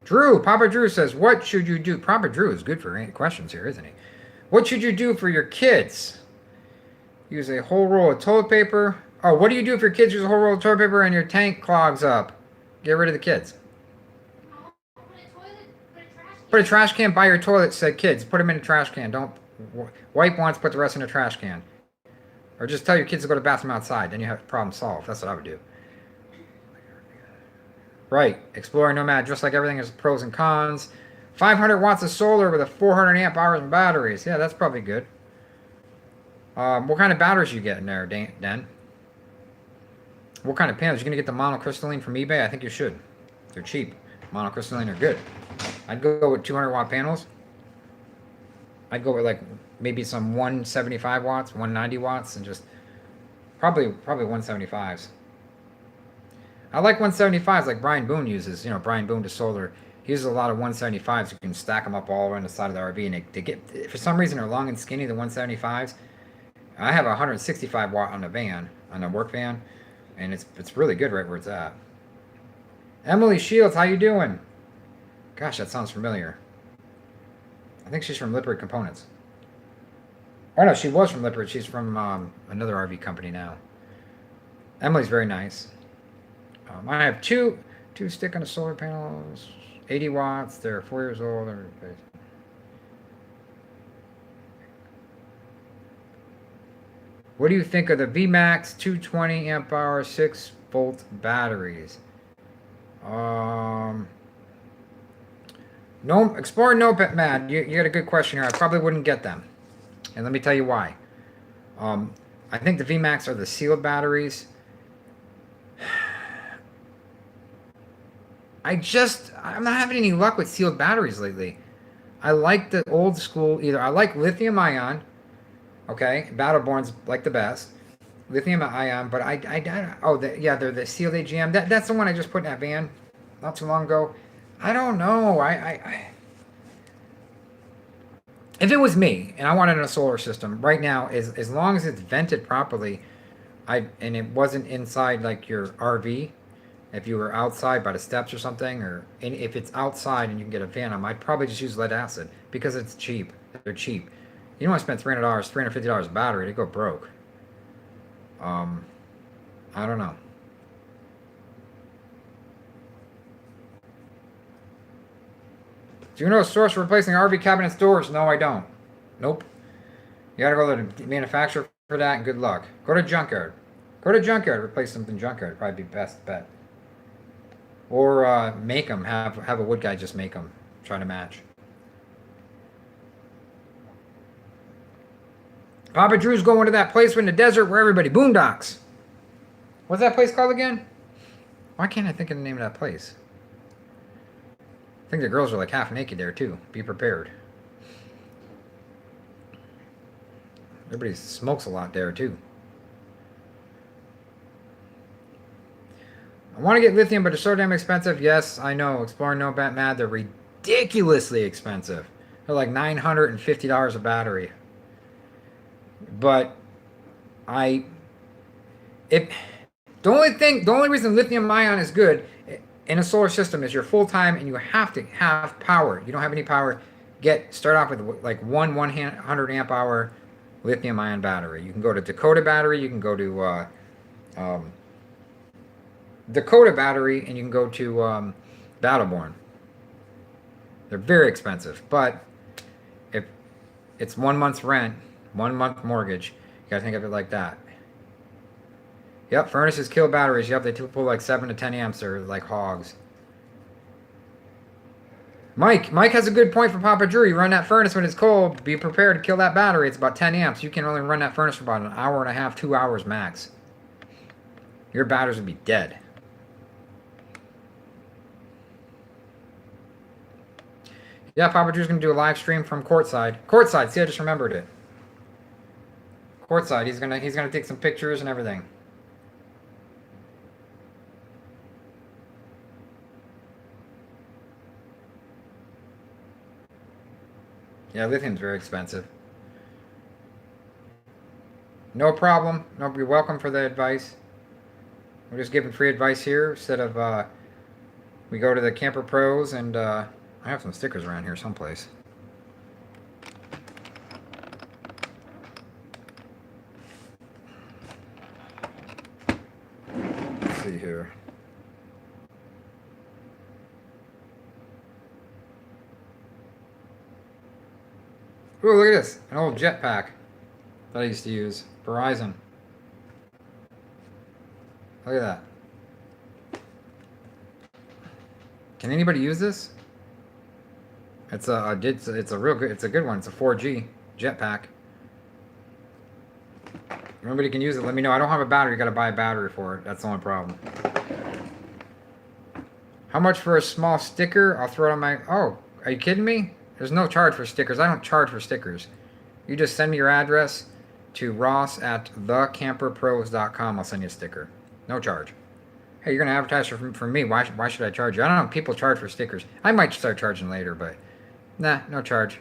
Papa Drew says, what should you do? Papa Drew is good for questions here, isn't he? What should you do for your kids? Use a whole roll of toilet paper. Oh, what do you do if your kids use a whole roll of toilet paper and your tank clogs up? Get rid of the kids. Put a trash can by your toilet, said kids. Put them in a trash can. Don't wipe once, put the rest in a trash can. Or just tell your kids to go to the bathroom outside. Then you have the problem solved. That's what I would do. Right. Explorer Nomad, just like everything, has pros and cons. 500 watts of solar with a 400 amp hours of batteries. Yeah, that's probably good. What kind of batteries you getting there, Den? What kind of panels? You going to get the monocrystalline from eBay? I think you should. They're cheap. Monocrystalline are good. I'd go with 200 watt panels. I'd go with like maybe some 175 watts, 190 watts, and just probably 175s. I like 175s like Brian Boone uses. You know, Brian Boone to solar. He uses a lot of 175s. You can stack them up all around the side of the RV, and they get, for some reason, they're long and skinny. The 175s. I have a 165 watt on the van, on the work van, and it's really good right where it's at. Emily Shields, how you doing? Gosh, that sounds familiar. I think she's from Lippert Components. Oh no, she was from Lippert. She's from another RV company now. Emily's very nice. I have two stick on the solar panels, 80 watts. They're 4 years old. What do you think of the VMAX 220 amp hour 6 volt batteries? No, Explorer Nomad, you got a good question here. I probably wouldn't get them, and let me tell you why. I think the VMAX are the sealed batteries. I'm not having any luck with sealed batteries lately. I like the old school I like lithium ion. Okay, Battleborn's like the best. Lithium ion, but they're the sealed AGM. That's the one I just put in that van not too long ago. I don't know. If it was me and I wanted a solar system right now, as long as it's vented properly, and it wasn't inside like your RV, if you were outside by the steps or something, and if it's outside and you can get a fan on, I'd probably just use lead acid because it's cheap. They're cheap. You don't want to spend $300, $350 a battery to go broke. I don't know. Do you know a source for replacing RV cabinets doors? No, I don't. Nope. You gotta go to the manufacturer for that, and good luck. Go to junkyard. Go to junkyard. Replace something junkyard. Probably be best bet. Or make them. Have a wood guy just make them. Try to match. Papa Drew's going to that place in the desert where everybody boondocks. What's that place called again? Why can't I think of the name of that place? I think the girls are like half naked there too. Be prepared. Everybody smokes a lot there too. I want to get lithium, but they're so damn expensive. Yes, I know. Explorer Nomad, they're ridiculously expensive. They're like $950 a battery. But the only reason lithium ion is good in a solar system is you're full time and you have to have power. You don't have any power. Start off with like 100 amp hour lithium ion battery. You can go to Dakota battery. You can go to Dakota battery, and you can go to Battleborn. They're very expensive, but if it's 1 month's rent, 1 month mortgage, you gotta think of it like that. Yep, furnaces kill batteries. Yep, they pull like 7 to 10 amps. They're like hogs. Mike has a good point for Papa Drew. You run that furnace when it's cold. Be prepared to kill that battery. It's about 10 amps. You can only run that furnace for about an hour and a half, 2 hours max. Your batteries would be dead. Yeah, Papa Drew's gonna do a live stream from courtside. Courtside. See, I just remembered it. Courtside. He's gonna take some pictures and everything. Yeah, lithium's very expensive. No problem. No, you're welcome for the advice. We're just giving free advice here instead of we go to the Camper Pros and I have some stickers around here someplace. Let's see here. Ooh, look at this. An old jetpack that I used to use. Verizon. Look at that. Can anybody use this? It's a real good, it's a good one. It's a 4G jetpack. If anybody can use it, let me know. I don't have a battery. You got to buy a battery for it. That's the only problem. How much for a small sticker? I'll throw it on my... Oh, are you kidding me? There's no charge for stickers. I don't charge for stickers. You just send me your address to ross@thecamperpros.com. I'll send you a sticker. No charge. Hey, you're going to advertise for me. Why should I charge you? I don't know. People charge for stickers. I might start charging later, but nah, no charge.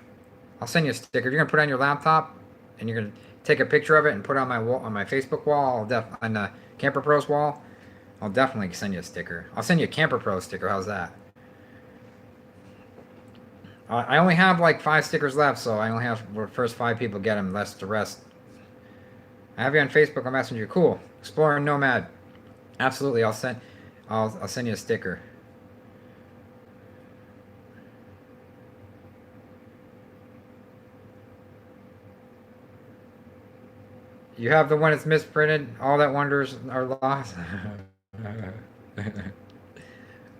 I'll send you a sticker. If you're going to put it on your laptop and you're going to take a picture of it and put it on my wall, on my Facebook wall, on the Camper Pros wall, I'll definitely send you a sticker. I'll send you a Camper Pro sticker. How's that? I only have like 5 stickers left, so I only have the first 5 people get them. Less the rest. I have you on Facebook. I'm asking you. Cool. Explorer Nomad. Absolutely. I'll send you a sticker. You have the one that's misprinted. All that wonders are lost.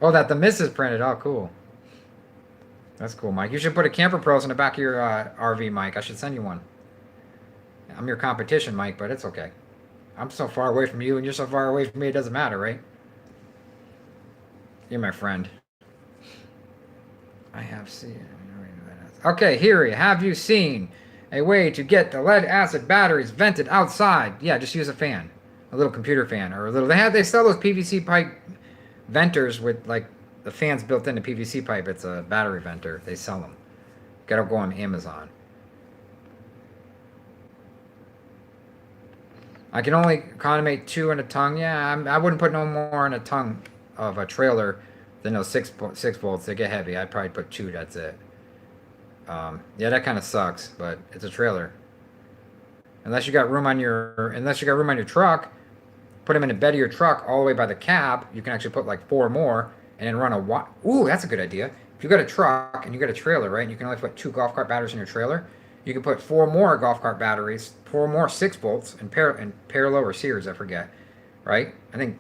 Oh, that the miss is printed. Oh, cool. That's cool, Mike. You should put a Camper Pros in the back of your RV, Mike. I should send you one. I'm your competition, Mike, but it's okay. I'm so far away from you, and you're so far away from me, it doesn't matter, right? You're my friend. I have seen. Okay, here. Have you seen a way to get the lead acid batteries vented outside? Yeah, just use a fan, a little computer fan, or a little. They sell those PVC pipe venters with like the fans built into PVC pipe. It's a battery venter. They sell them. Gotta go on Amazon. I can only accommodate 2 in a tongue. Yeah, I wouldn't put no more in a tongue of a trailer than those 6 volts. They get heavy. I'd probably put 2. That's it. Yeah, that kind of sucks, but it's a trailer. Unless you got room on your truck, put them in the bed of your truck all the way by the cab. You can actually put like 4 more and then run a. Ooh, that's a good idea. If you got a truck and you got a trailer, right? And you can only put 2 golf cart batteries in your trailer. You can put 4 more golf cart batteries, 4 more 6 volts in parallel or series, I forget, right? I think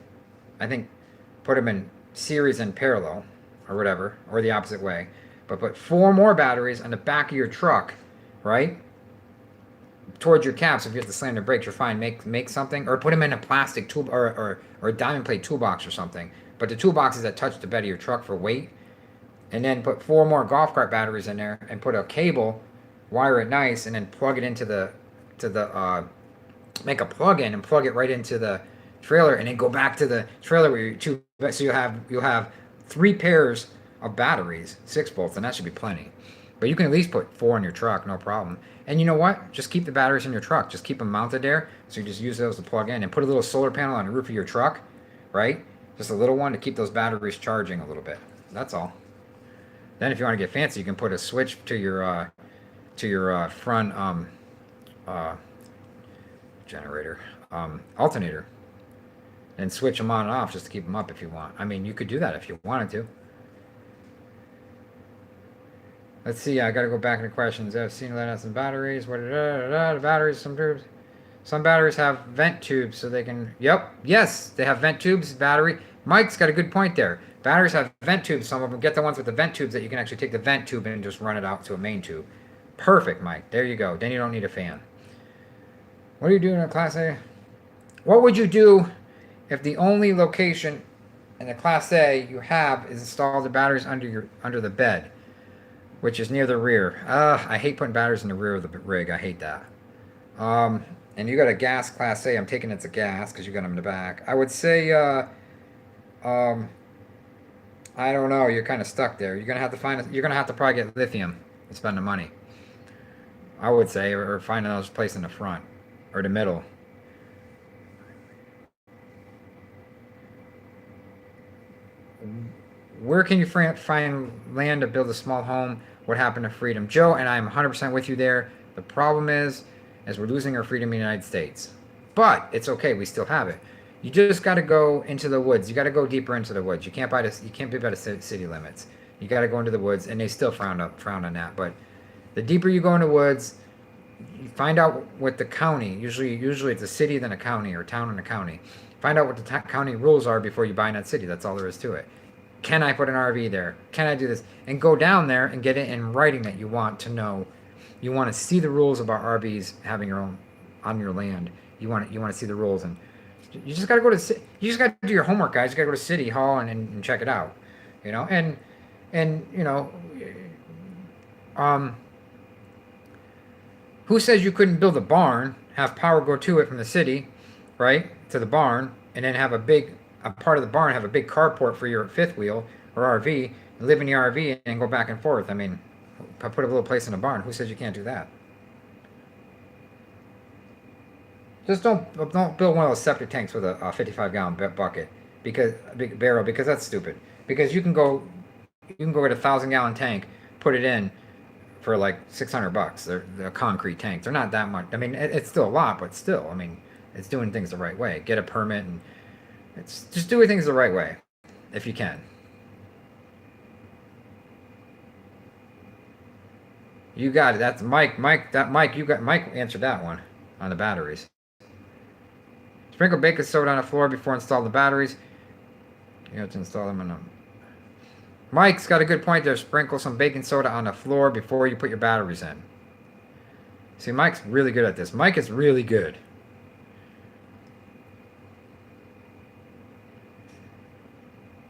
put them in series and parallel, or whatever, or the opposite way. But put 4 more batteries on the back of your truck, right? Towards your cab, so if you have to slam the brakes, you're fine. Make something, or put them in a plastic tool or a diamond plate toolbox or something. But the toolboxes that touch the bed of your truck for weight, and then put 4 more golf cart batteries in there, and put a cable, wire it nice, and then plug it into the make a plug-in and plug it right into the trailer, and then go back to the trailer where you 2. So you'll have 3 pairs of batteries, 6 volts, and that should be plenty. But you can at least put 4 in your truck, no problem. And you know what? Just keep the batteries in your truck. Just keep them mounted there. So you just use those to plug in, and put a little solar panel on the roof of your truck, right? Just a little one to keep those batteries charging a little bit. That's all. Then if you want to get fancy, you can put a switch to your front generator, alternator, and switch them on and off just to keep them up if you want. I mean, you could do that if you wanted to. Let's see. I got to go back into questions. I've seen lead acid batteries. The batteries. Some batteries have vent tubes, so they can. Yep. Yes, they have vent tubes. Battery. Mike's got a good point there. Batteries have vent tubes. Some of them get the ones with the vent tubes that you can actually take the vent tube and just run it out to a main tube. Perfect, Mike. There you go. Then you don't need a fan. What are you doing in Class A? What would you do if the only location in the Class A you have is installed the batteries under the bed, which is near the rear? I hate putting batteries in the rear of the rig. I hate that. And you got a gas Class A. I'm taking it's a gas because you got them in the back. I would say, I don't know. You're kind of stuck there. You're gonna have to probably get lithium and spend the money. I would say, or find another place in the front or the middle. Where can you find land to build a small home? What happened to freedom? Joe, and I'm 100% with you there. The problem is we're losing our freedom in the United States. But it's okay. We still have it. You just got to go into the woods. You got to go deeper into the woods. You can't buy this. You can't be by the city limits. You got to go into the woods, and they still frown on that. But the deeper you go in the woods, you find out what the county. Usually it's a city, then a county, or a town and a county. Find out what the county rules are before you buy in that city. That's all there is to it. Can I put an RV there? Can I do this? And go down there and get it in writing that you want to know. You want to see the rules about RVs having your own on your land. You want to see the rules, and you just got to go to. You just got to do your homework, guys. You got to go to City Hall and check it out. You know, and you know, um, who says you couldn't build a barn, have power go to it from the city, right, to the barn, and then have a part of the barn have a big carport for your fifth wheel or RV, and live in the RV and go back and forth. I mean, put a little place in a barn. Who says you can't do that? Just don't build one of those septic tanks with a 55-gallon bucket because big barrel because that's stupid. Because you can go get a 1,000-gallon tank, put it in for like $600. They're a concrete tank. They're not that much. I mean, it's still a lot, but still, I mean, it's doing things the right way. Get a permit and it's just doing things the right way, if you can. You got it. That's Mike. Mike answered that one on the batteries. Sprinkle baking soda on the floor before install the batteries. You have to install them in them. Mike's got a good point there. Sprinkle some baking soda on the floor before you put your batteries in. See, Mike's really good at this. Mike is really good.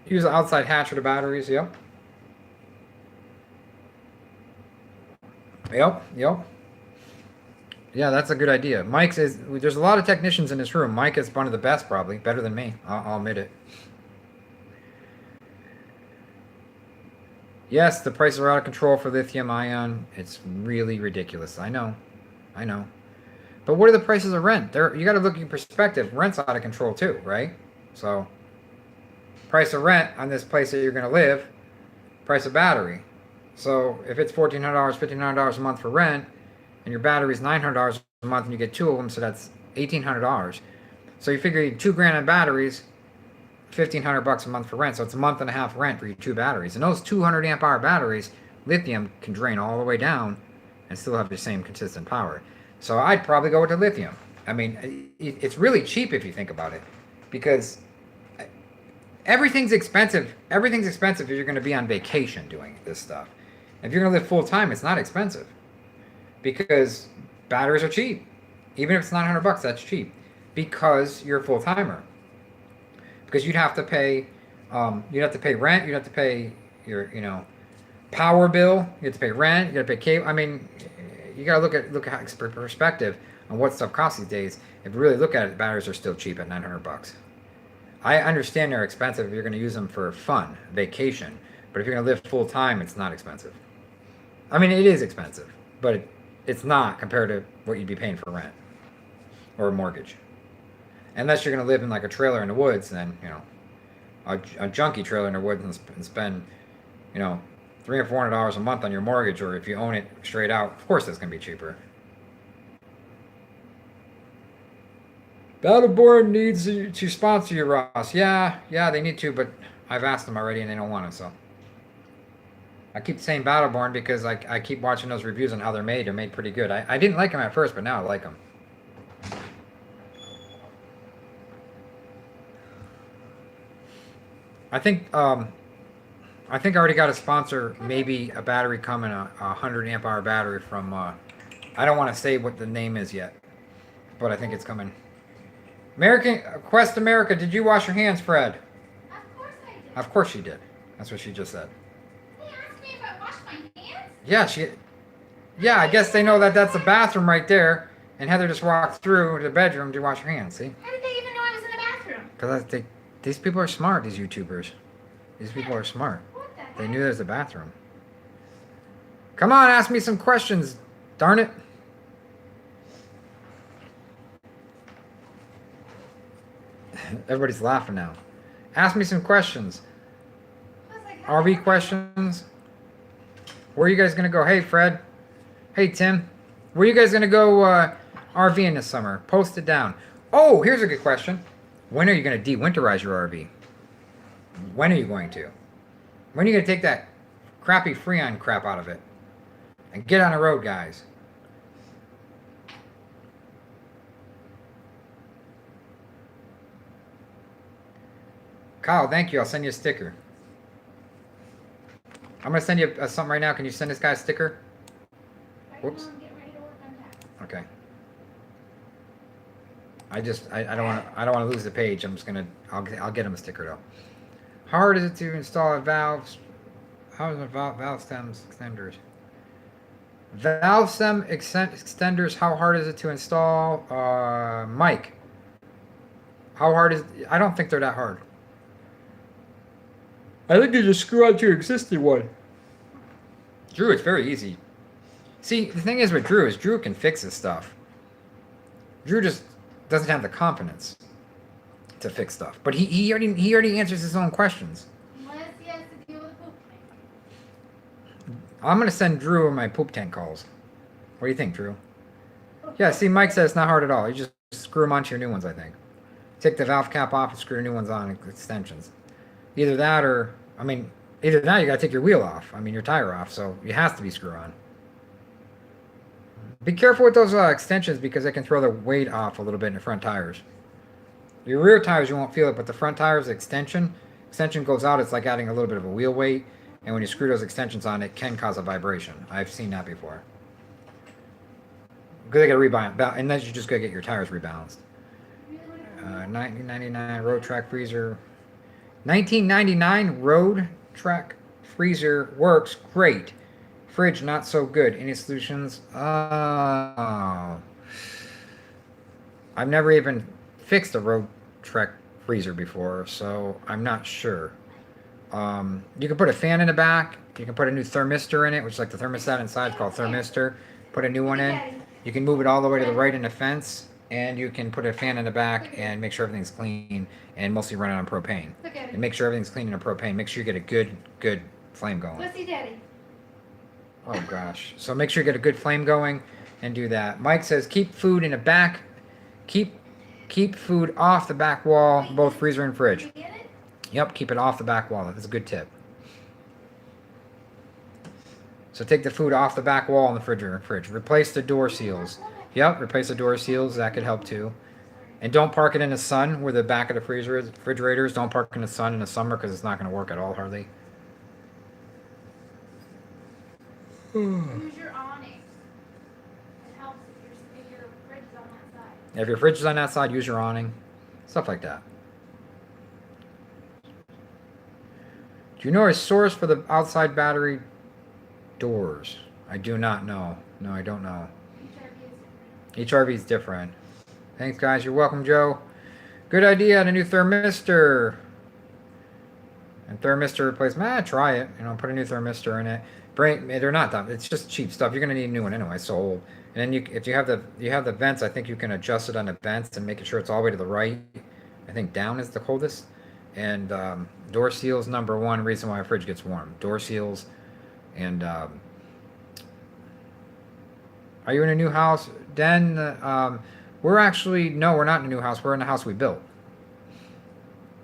Use the outside hatch for the batteries. Yep. Yep. Yeah, that's a good idea. There's a lot of technicians in this room. Mike is one of the best, probably. Better than me. I'll admit it. Yes, the prices are out of control for lithium ion. It's really ridiculous. I know. But what are the prices of rent? You got to look at your perspective. Rent's out of control too, right? So, price of rent on this place that you're going to live, price of battery. So, if it's $1,400, $1,500 a month for rent, and your battery's $900 a month, and you get two of them, so that's $1,800. So you figure $2,000 on batteries, $1,500 a month for rent. So it's a month and a half rent for your two batteries. And those 200 amp hour batteries, lithium can drain all the way down and still have the same consistent power. So I'd probably go with the lithium. I mean, it's really cheap if you think about it, because everything's expensive. Everything's expensive if you're going to be on vacation doing this stuff. If you're going to live full time, it's not expensive, because batteries are cheap. Even if it's $900, that's cheap, because you're a full timer. Because you'd have to pay rent, you'd have to pay your power bill, you have to pay rent, you got to pay cable. I mean, you got to look at perspective on what stuff costs these days. If you really look at it, batteries are still cheap at $900. I understand they're expensive if you're going to use them for fun, vacation, but if you're going to live full time, it's not expensive. I mean, it is expensive, but it's not compared to what you'd be paying for rent or a mortgage. Unless you're going to live in like a trailer in the woods, then, a junky trailer in the woods and spend, $300 or $400 a month on your mortgage, or if you own it straight out, of course that's going to be cheaper. Battleborn needs to sponsor you, Ross. Yeah, they need to, but I've asked them already and they don't want it, so. I keep saying Battleborn because I keep watching those reviews on how they're made. They're made pretty good. I didn't like them at first, but now I like them. I think I already got a sponsor, maybe a battery coming, a 100 amp hour battery from, I don't want to say what the name is yet, but I think it's coming. Quest America, did you wash your hands, Fred? Of course I did. Of course she did. That's what she just said. They asked me if I washed my hands. Yeah, I guess they know that that's the bathroom right there, and Heather just walked through the bedroom to wash her hands, see? How did they even know I was in the bathroom? Because these people are smart, these YouTubers. These people are smart. What the They heck? knew there's a bathroom. Come on, ask me some questions, darn it. Everybody's laughing now. Ask me some questions. I was like, RV questions. Where are you guys gonna go? Hey, Fred. Hey, Tim. Where are you guys gonna go RVing this summer? Post it down. Oh, here's a good question. When are you gonna de-winterize your RV? When are you going to? When are you gonna take that crappy Freon crap out of it and get on the road, guys? Kyle, thank you. I'll send you a sticker. I'm gonna send you something right now. Can you send this guy a sticker? Whoops. Okay. I don't want to lose the page. I'm just gonna I'll get him a sticker though. How hard is it to install a valve? How is it valve stems extenders? Valve stem extenders. How hard is it to install? Mike. How hard is? I don't think they're that hard. I think you just screw onto your existing one. Drew, it's very easy. See, the thing is with Drew is Drew can fix this stuff. Drew just doesn't have the confidence to fix stuff. But he already answers his own questions. Unless he has to deal with poop tank. I'm gonna send Drew my poop tank calls. What do you think, Drew? Yeah, see, Mike says it's not hard at all. You just screw them onto your new ones, I think. Take the valve cap off and screw your new ones on, extensions. Either that or, either that or you gotta take your wheel off. Your tire off, so it has to be screw on. Be careful with those extensions because they can throw the weight off a little bit in the front tires. Your rear tires, you won't feel it, but the front tires, the extension goes out, it's like adding a little bit of a wheel weight, and when you screw those extensions on, it can cause a vibration. I've seen that before. Because they gotta rebalance, and then you just gotta get your tires rebalanced. 1999 road track freezer. 1999 road track freezer works great. Fridge not so good. Any solutions? Oh. I've never even fixed a road track freezer before, so I'm not sure. You can put a fan in the back. You can put a new thermistor in it, which is like the thermostat inside, called thermistor. Put a new one in. You can move it all the way to the right in the fence, and you can put a fan in the back and make sure everything's clean and mostly run it on propane. And make sure everything's clean in a propane. Make sure you get a good flame going. Pussy daddy. Oh gosh. So make sure you get a good flame going and do that. Mike says keep food in the back. Keep food off the back wall, both freezer and fridge. Did you get it? Yep, keep it off the back wall. That's a good tip. So take the food off the back wall in the fridge. Replace the door seals. Yep, replace the door seals. That could help too. And don't park it in the sun where the back of the refrigerator is. Don't park in the sun in the summer because it's not going to work at all hardly. Use your awning. It helps if your fridge is on that side. If your fridge is on that side, use your awning. Stuff like that. Do you know a source for the outside battery doors? I do not know. No, I don't know. HRV is different. Thanks, guys. You're welcome, Joe. Good idea on a new thermistor. And thermistor replacement. Try it. Put a new thermistor in it. They're not that. It's just cheap stuff. You're gonna need a new one anyway. So old. And then if you have the vents, I think you can adjust it on the vents and make sure it's all the way to the right. I think down is the coldest. And door seals, number one reason why a fridge gets warm. Door seals. And are you in a new house? Den, we're not in a new house. We're in the house we built.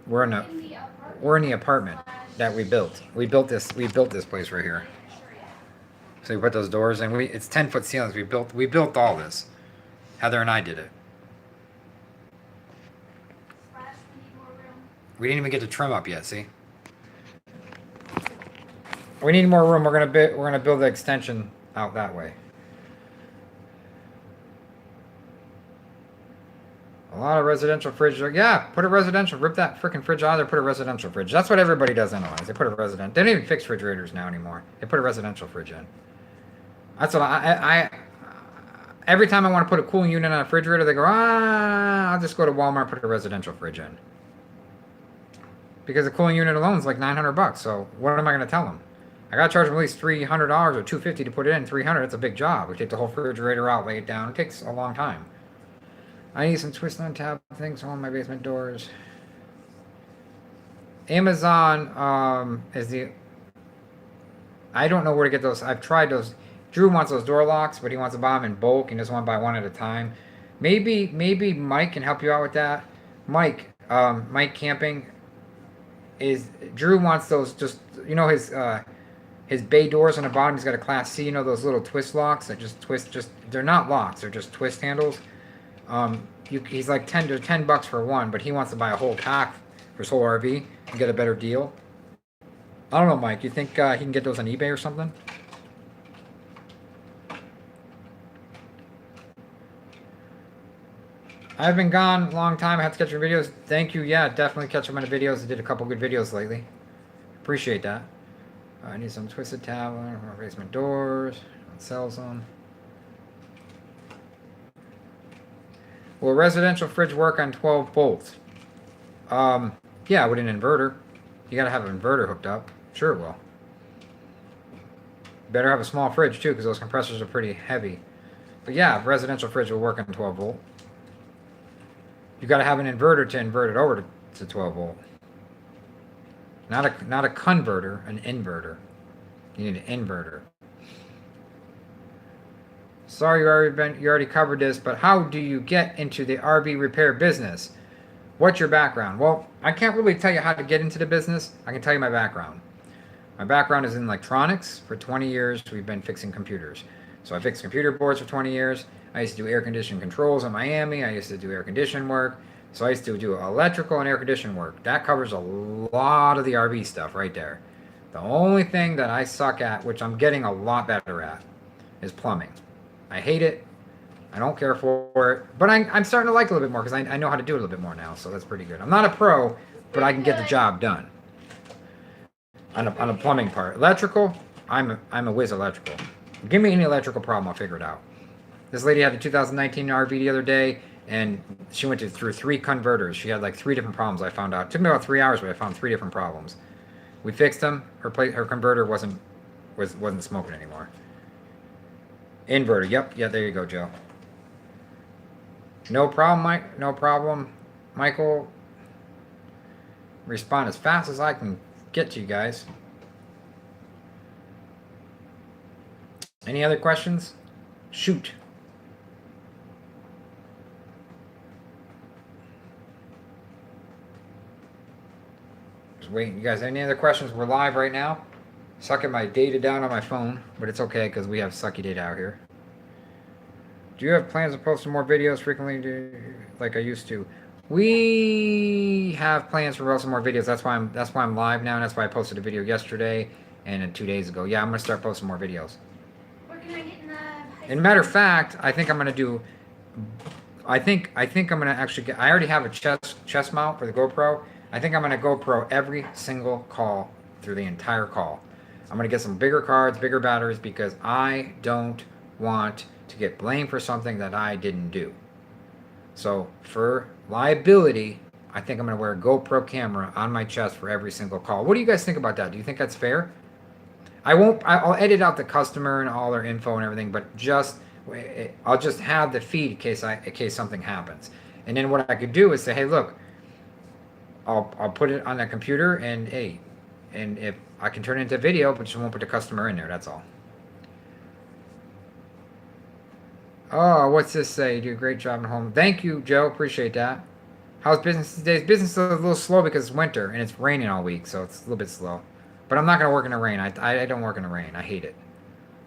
We're in the apartment that we built. We built this place right here. So we put those doors in. It's 10-foot ceilings. We built all this. Heather and I did it. We didn't even get to trim up yet. See, we need more room. We're gonna build the extension out that way. A lot of residential fridge. Yeah, put a residential. Rip that freaking fridge out of there. Put a residential fridge. That's what everybody does anyways. They put a resident. They don't even fix refrigerators now anymore. They put a residential fridge in. That's what I every time I want to put a cooling unit on a refrigerator, they go, I'll just go to Walmart and put a residential fridge in. Because the cooling unit alone is like $900. So what am I going to tell them? I got to charge them at least $300 or $250 to put it in. $300. It's a big job. We take the whole refrigerator out, lay it down. It takes a long time. I need some twist on tab things on my basement doors. Amazon is the. I don't know where to get those. I've tried those. Drew wants those door locks, but he wants to buy them in bulk and just want to buy one at a time. Maybe Mike can help you out with that. Mike Camping is Drew wants those. Just his bay doors on the bottom. He's got a Class C. You know those little twist locks that just twist. Just they're not locks. They're just twist handles. He's like $10 for one, but he wants to buy a whole pack for his whole RV and get a better deal. I don't know, Mike. You think he can get those on eBay or something? I've been gone a long time. I have to catch your videos. Thank you. Yeah, definitely catch them on the videos. I did a couple good videos lately. Appreciate that. I need some twisted tablet, basement doors, cell zone. Will a residential fridge work on 12 volts? Yeah, with an inverter. You gotta have an inverter hooked up. Sure it will. Better have a small fridge too, because those compressors are pretty heavy. But yeah, residential fridge will work on 12 volt. You gotta have an inverter to invert it over to 12 volt. Not a converter, an inverter. You need an inverter. Sorry, you already covered this, but how do you get into the RV repair business? What's your background? Well, I can't really tell you how to get into the business. I can tell you my background. My background is in electronics. For 20 years, we've been fixing computers. So I fixed computer boards for 20 years. I used to do air conditioning controls in Miami. I used to do air conditioning work. So I used to do electrical and air conditioning work. That covers a lot of the RV stuff right there. The only thing that I suck at, which I'm getting a lot better at, is plumbing. I hate it. I don't care for it. But I'm starting to like it a little bit more because I know how to do it a little bit more now. So that's pretty good. I'm not a pro, but I can get the job done. On a plumbing part. Electrical, I'm a whiz electrical. Give me any electrical problem, I'll figure it out. This lady had a 2019 RV the other day, and she went through 3 converters. She had like 3 different problems, I found out. It took me about 3 hours, but I found 3 different problems. We fixed them. Her converter wasn't smoking anymore. Inverter, yep, yeah, there you go, Joe. No problem, Mike. No problem, Michael. Respond as fast as I can get to you guys. Any other questions? Shoot. Just waiting. You guys, any other questions? We're live right now. Sucking my data down on my phone, but it's okay because we have sucky data out here. Do you have plans to post some more videos frequently, like I used to? We have plans for some more videos. That's why I'm live now, and that's why I posted a video yesterday and 2 days ago. Yeah, I'm gonna start posting more videos. Where can I get in the And matter of fact, I think I'm gonna do. I think I'm gonna actually get. I already have a chest mount for the GoPro. I think I'm gonna GoPro every single call through the entire call. I'm gonna get some bigger cards, bigger batteries, because I don't want to get blamed for something that I didn't do. So for liability, I think I'm gonna wear a GoPro camera on my chest for every single call. What do you guys think about that? Do you think that's fair? I'll edit out the customer and all their info and everything, but I'll just have the feed in case something happens. And then what I could do is say, hey, look, I'll put it on the computer, and hey, and if I can turn it into video, but just won't put the customer in there. That's all. Oh, what's this say? You do a great job at home. Thank you, Joe. Appreciate that. How's business today? Business is a little slow because it's winter and it's raining all week, so it's a little bit slow. But I'm not going to work in the rain. I don't work in the rain. I hate it.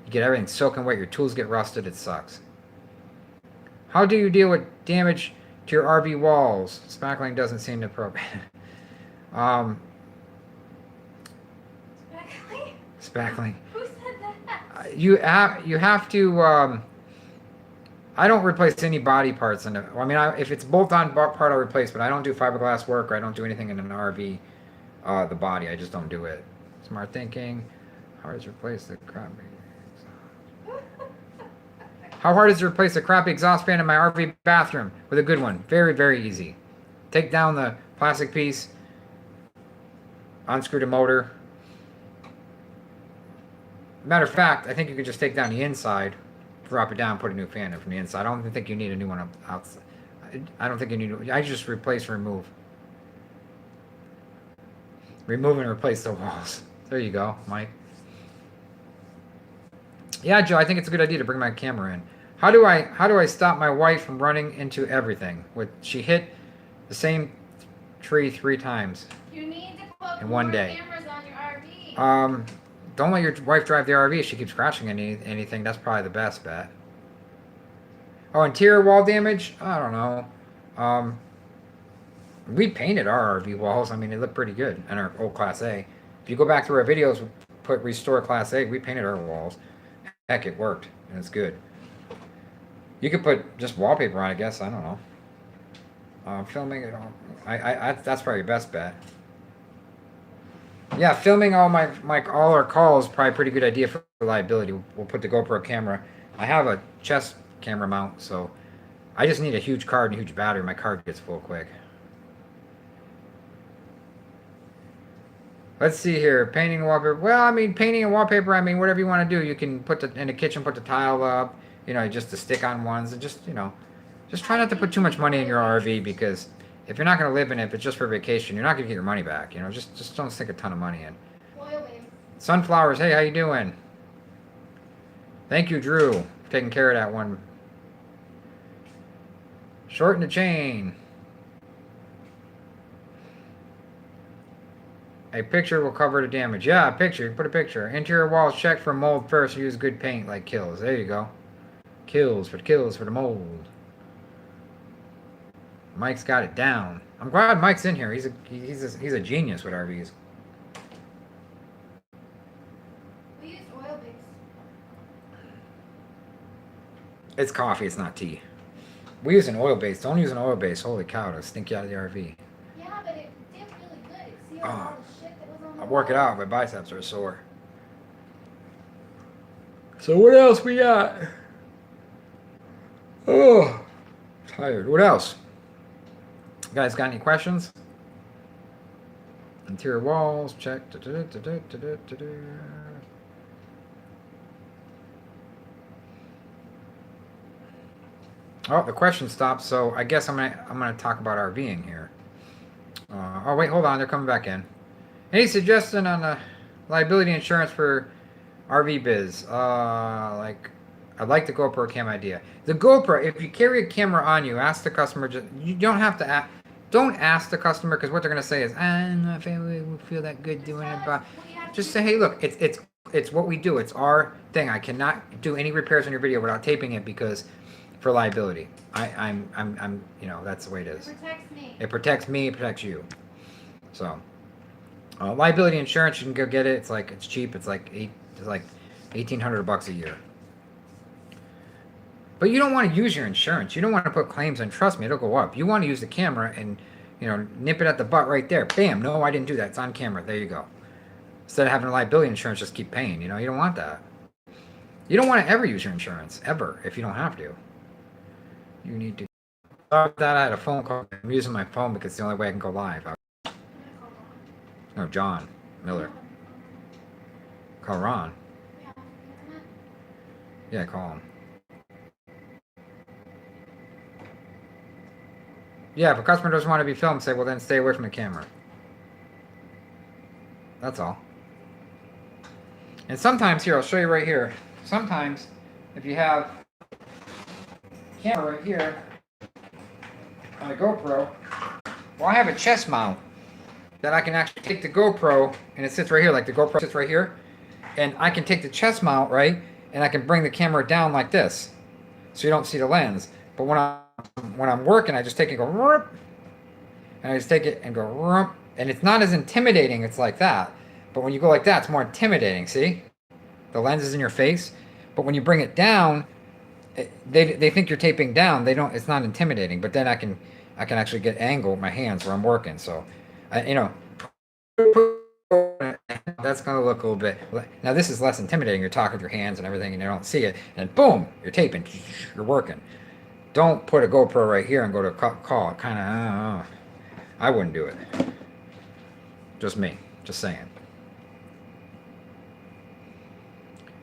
You get everything soaking wet. Your tools get rusted. It sucks. How do you deal with damage to your RV walls? Spackling doesn't seem to probe. Spackling. Who said that? You have to. I don't replace any body parts in it. I mean, if it's bolt-on part, I'll replace, but I don't do fiberglass work, or I don't do anything in an RV. The body, I just don't do it. Smart thinking. How hard is to replace the crap? How hard is to replace a crappy exhaust fan in my RV bathroom with a good one? Very, very easy. Take down the plastic piece, unscrew the motor. Matter of fact, I think you could just take down the inside, drop it down, put a new fan in from the inside. I don't think you need a new one outside. I don't think you need. I just replace and remove. Remove and replace the walls. There you go, Mike. Yeah, Joe, I think it's a good idea to bring my camera in. How do I stop my wife from running into everything? She hit the same tree 3 times You need to put in more one day. cameras on your RV. Don't let your wife drive the RV if she keeps crashing anything. That's probably the best bet. Oh, interior wall damage? I don't know. We painted our RV walls. I mean, they look pretty good in our old Class A. If you go back through our videos, put restore Class A, we painted our walls. Heck, it worked, and it's good. You could put just wallpaper on, I guess. I don't know. Filming it all. That's probably your best bet. Yeah, filming all all our calls is probably a pretty good idea for reliability. We'll put the GoPro camera. I have a chest camera mount, so I just need a huge card and a huge battery. My card gets full quick. Let's see here. Painting wallpaper. Well, I mean, painting and wallpaper, I mean, whatever you want to do. You can put in the kitchen, put the tile up, just to stick on ones. And just try not to put too much money in your RV, because if you're not going to live in it, if it's just for vacation, you're not going to get your money back. Just don't stick a ton of money in. Sunflowers, hey, how you doing? Thank you, Drew, for taking care of that one. Shorten the chain. A picture will cover the damage. Yeah, a picture. Put a picture. Interior walls check for mold first. Use good paint like Kills. There you go. Kills for the mold. Mike's got it down. I'm glad Mike's in here. He's a genius with RVs. We used oil base. It's coffee. It's not tea. We use an oil base. Don't use an oil base. Holy cow! It'll stink you out of the RV. Yeah, but it did really good. It sealed all the shit that was on the I work it wall. out. My biceps are sore. So what else we got? Oh, tired. What else? You guys got any questions? Interior walls, check. Oh, the question stopped. So I guess I'm gonna talk about RVing here. Oh wait, hold on. They're coming back in. Any suggestion on the liability insurance for RV biz? I'd like the GoPro cam idea. The GoPro, if you carry a camera on you, ask the customer. You don't have to don't ask the customer, because what they're gonna say is, I'm not feel that good doing it. But just say, hey, look, it's what we do. It's our thing. I cannot do any repairs on your video without taping it, because for liability. I'm that's the way it is. It protects me. It protects me. It protects you. So liability insurance, you can go get it. It's cheap. It's like $1,800 a year. But you don't want to use your insurance. You don't want to put claims in. Trust me, it'll go up. You want to use the camera and, nip it at the butt right there. Bam. No, I didn't do that. It's on camera. There you go. Instead of having liability insurance, just keep paying. You don't want that. You don't want to ever use your insurance, ever, if you don't have to. You need to. Sorry about that. I had a phone call. I'm using my phone because it's the only way I can go live. No, John Miller. Call Ron. Yeah, call him. Yeah, if a customer doesn't want to be filmed, say, well, then stay away from the camera. That's all. And sometimes, here, I'll show you right here. Sometimes, if you have camera right here on a GoPro, well, I have a chest mount that I can actually take the GoPro, and it sits right here, like the GoPro sits right here, and I can take the chest mount, right, and I can bring the camera down like this, so you don't see the lens. But when I'm working, I just take it and go, whoop, and I just take it and go, whoop, and it's not as intimidating. It's like that. But when you go like that, it's more intimidating. See, the lens is in your face. But when you bring it down, they think you're taping down. They don't. It's not intimidating. But then I can actually get angle with my hands where I'm working. So, that's gonna look a little bit. Now this is less intimidating. You're talking with your hands and everything, and they don't see it. And boom, you're taping. You're working. Don't put a GoPro right here and go to call. Kind of, I wouldn't do it. Just me. Just saying.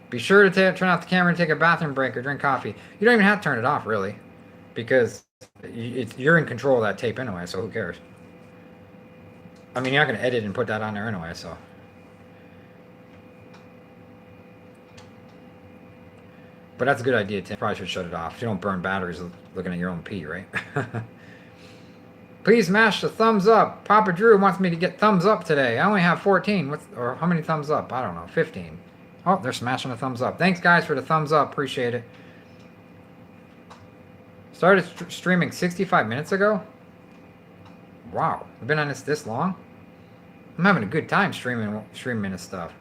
Be sure to turn off the camera and take a bathroom break or drink coffee. You don't even have to turn it off, really, because you're in control of that tape anyway, so who cares? I mean, you're not going to edit and put that on there anyway, so. But that's a good idea, Tim. Probably should shut it off. You don't burn batteries looking at your own pee, right? Please smash the thumbs up. Papa Drew wants me to get thumbs up today. I only have 14. Or how many thumbs up? I don't know. 15. Oh, they're smashing the thumbs up. Thanks, guys, for the thumbs up. Appreciate it. Started streaming 65 minutes ago? Wow. I've been on this long? I'm having a good time streaming this stuff.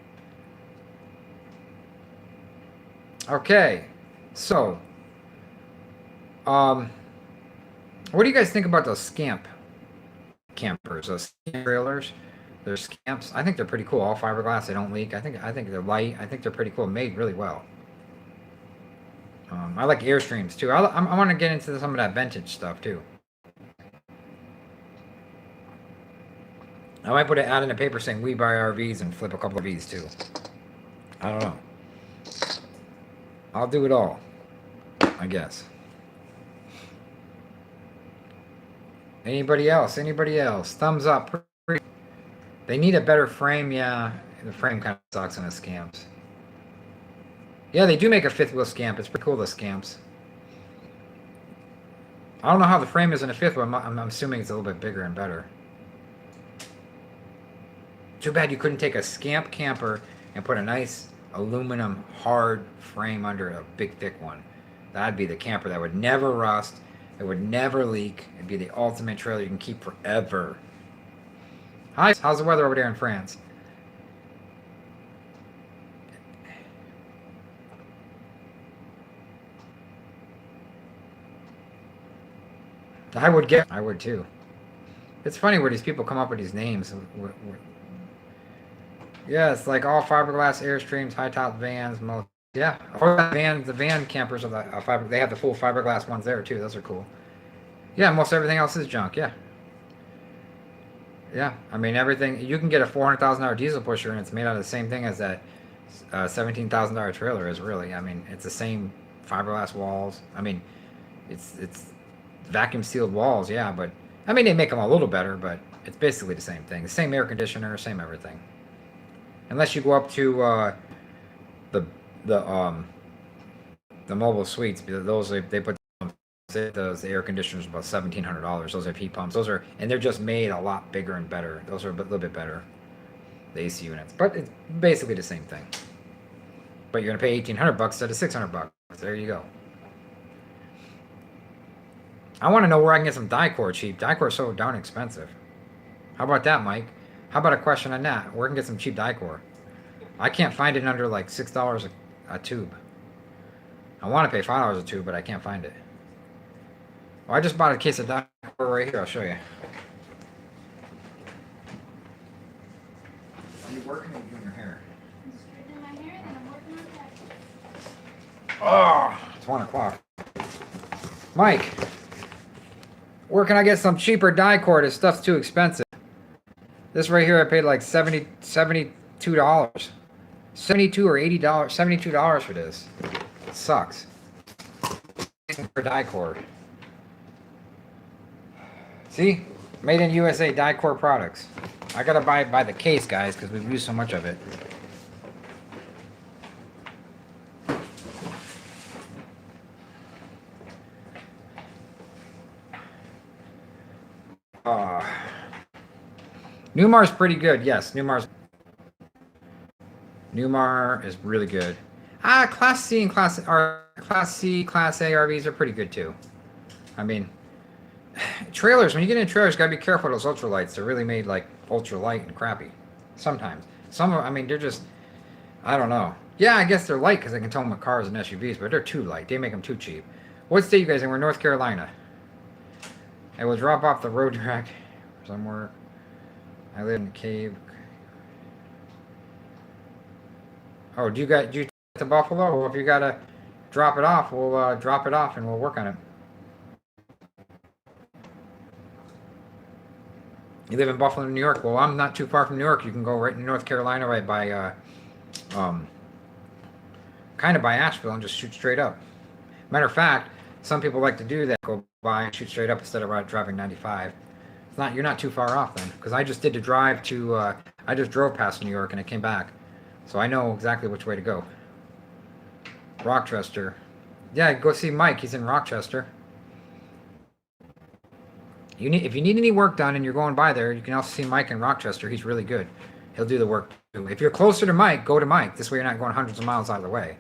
Okay. So, what do you guys think about those scamp campers, those trailers? They're scamps. I think they're pretty cool. All fiberglass. They don't leak. I think they're light. I think they're pretty cool. Made really well. I like Airstreams too. I want to get into some of that vintage stuff too. I might put an ad in the paper saying we buy RVs and flip a couple of these too. I don't know. I'll do it all, I guess. Anybody else? Anybody else? Thumbs up. They need a better frame. Yeah, the frame kind of sucks on the scamps. Yeah, they do make a fifth wheel scamp. It's pretty cool, the scamps. I don't know how the frame is in a fifth wheel. I'm assuming it's a little bit bigger and better. Too bad you couldn't take a scamp camper and put a nice aluminum hard frame under a big thick one. That'd be the camper that would never rust. It would never leak. It'd be the ultimate trailer you can keep forever. Hi, how's the weather over there in France? I would too. It's funny where these people come up with these names. Yeah, it's like all fiberglass Airstreams, high top vans, most. Yeah, the van campers are the fiber. They have the full fiberglass ones there too. Those are cool. Yeah, most everything else is junk. Yeah. Yeah, I mean everything. You can get a $400,000 diesel pusher, and it's made out of the same thing as that $17,000 trailer is. Really, I mean, it's the same fiberglass walls. I mean, it's vacuum sealed walls. Yeah, but I mean they make them a little better, but it's basically the same thing. The same air conditioner, same everything. Unless you go up to the mobile suites, those they put those air conditioners about $1,700. Those are heat pumps. And they're just made a lot bigger and better. Those are a little bit better, the AC units, but it's basically the same thing. But you're gonna pay $1,800 instead of $600. There you go. I want to know where I can get some Dicor cheap. Dicor is so darn expensive. How about that, Mike? How about a question on that? Where can I get some cheap Dicor? I can't find it under like $6 a tube. I want to pay $5 a tube, but I can't find it. Well, I just bought a case of Dicor right here. I'll show you. Are you working or are you doing your hair? I'm straightening my hair and then I'm working on that. Oh, it's 1 o'clock. Mike, where can I get some cheaper Dicor? This stuff's too expensive. This right here, I paid like $72. $72 or $80, $72 for this. It sucks. For Dicor. See? Made in USA Dicor products. I gotta buy by the case, guys, because we've used so much of it. Newmar's pretty good. Yes, Newmar is really good. Class C and Class C, Class A RVs are pretty good too. I mean, trailers. When you get into trailers, gotta be careful with those ultralights. They're really made like ultralight and crappy. Sometimes, I mean, they're just. I don't know. Yeah, I guess they're light because they can tow them with cars and SUVs, but they're too light. They make them too cheap. What state you guys in? We're in North Carolina. I will drop off the road track somewhere. I live in a cave. Oh, do you take it to Buffalo? Well, if you gotta drop it off, we'll drop it off and we'll work on it. You live in Buffalo, New York. Well, I'm not too far from New York. You can go right in North Carolina, right by, kind of by Asheville, and just shoot straight up. Matter of fact, some people like to do that. Go by and shoot straight up instead of driving 95. It's not, you're not too far off then, because I just did the drive to, I just drove past New York and I came back. So I know exactly which way to go. Rochester. Yeah, go see Mike. He's in Rochester. If you need any work done and you're going by there, you can also see Mike in Rochester. He's really good. He'll do the work too. If you're closer to Mike, go to Mike. This way you're not going hundreds of miles out of the way.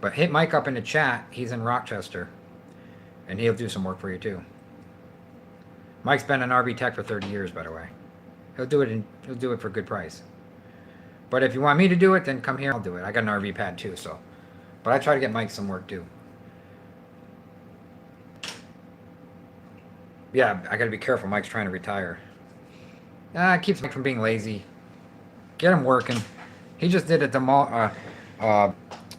But hit Mike up in the chat. He's in Rochester. And he'll do some work for you too. Mike's been an RV tech for 30 years, by the way. He'll do it for a good price. But if you want me to do it, then come here. I'll do it. I got an RV pad too, so. But I try to get Mike some work too. Yeah, I got to be careful. Mike's trying to retire. It keeps Mike from being lazy. Get him working. He just did a demo.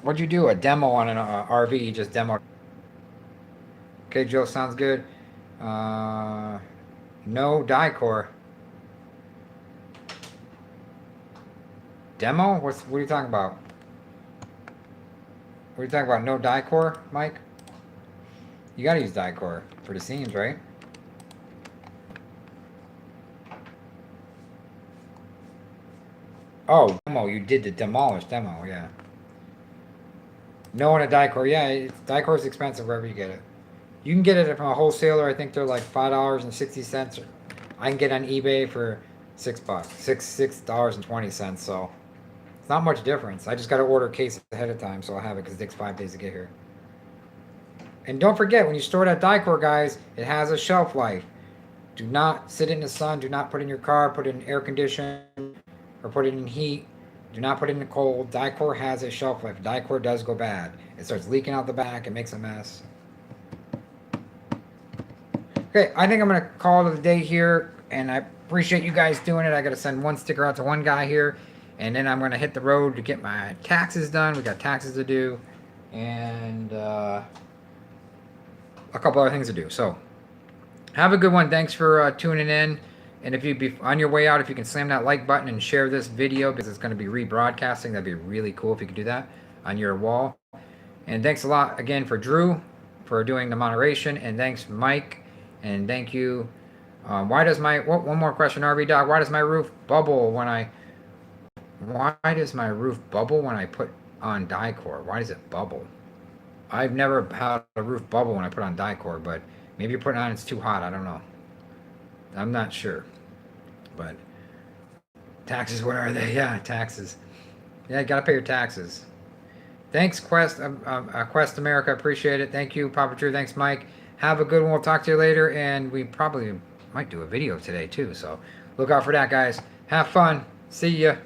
What'd you do? A demo on an RV. He just demoed. Okay, Joe, sounds good. No Dicor. Demo? What are you talking about? What are you talking about? No Dicor, Mike? You gotta use Dicor for the seams, right? Oh, demo. You did the demolish demo, yeah. No on a Dicor. Yeah, Dicor is expensive wherever you get it. You can get it from a wholesaler. I think they're like $5.60. I can get on eBay for $6, $6.20. So it's not much difference. I just got to order a case ahead of time, so I'll have it because it takes 5 days to get here. And don't forget, when you store that Dicor, guys, it has a shelf life. Do not sit in the sun. Do not put it in your car. Put it in air condition or put it in heat. Do not put it in the cold. Dicor has a shelf life. Dicor does go bad. It starts leaking out the back. It makes a mess. Okay, I think I'm going to call it a day here, and I appreciate you guys doing it. I got to send one sticker out to one guy here, and then I'm going to hit the road to get my taxes done. We got taxes to do, and a couple other things to do. So, have a good one. Thanks for tuning in. And if you be on your way out, if you can slam that like button and share this video because it's going to be rebroadcasting, that'd be really cool if you could do that on your wall. And thanks a lot again for Drew for doing the moderation, and thanks Mike. And thank you. Why does my one more question, RV Doc? Why does my roof bubble when I put on Dicor? Why does it bubble? I've never had a roof bubble when I put on Dicor, but maybe you're putting it on, it's too hot. I don't know. I'm not sure. But taxes, what are they? Yeah, taxes. Yeah, you gotta pay your taxes. Thanks, Quest America. Appreciate it. Thank you, Papa Drew. Thanks, Mike. Have a good one. We'll talk to you later, and we probably might do a video today too, so look out for that, guys. Have fun. See ya.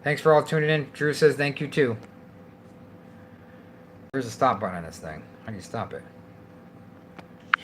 Thanks for all tuning in. Drew says thank you too. There's a stop button on this thing. How do you stop it?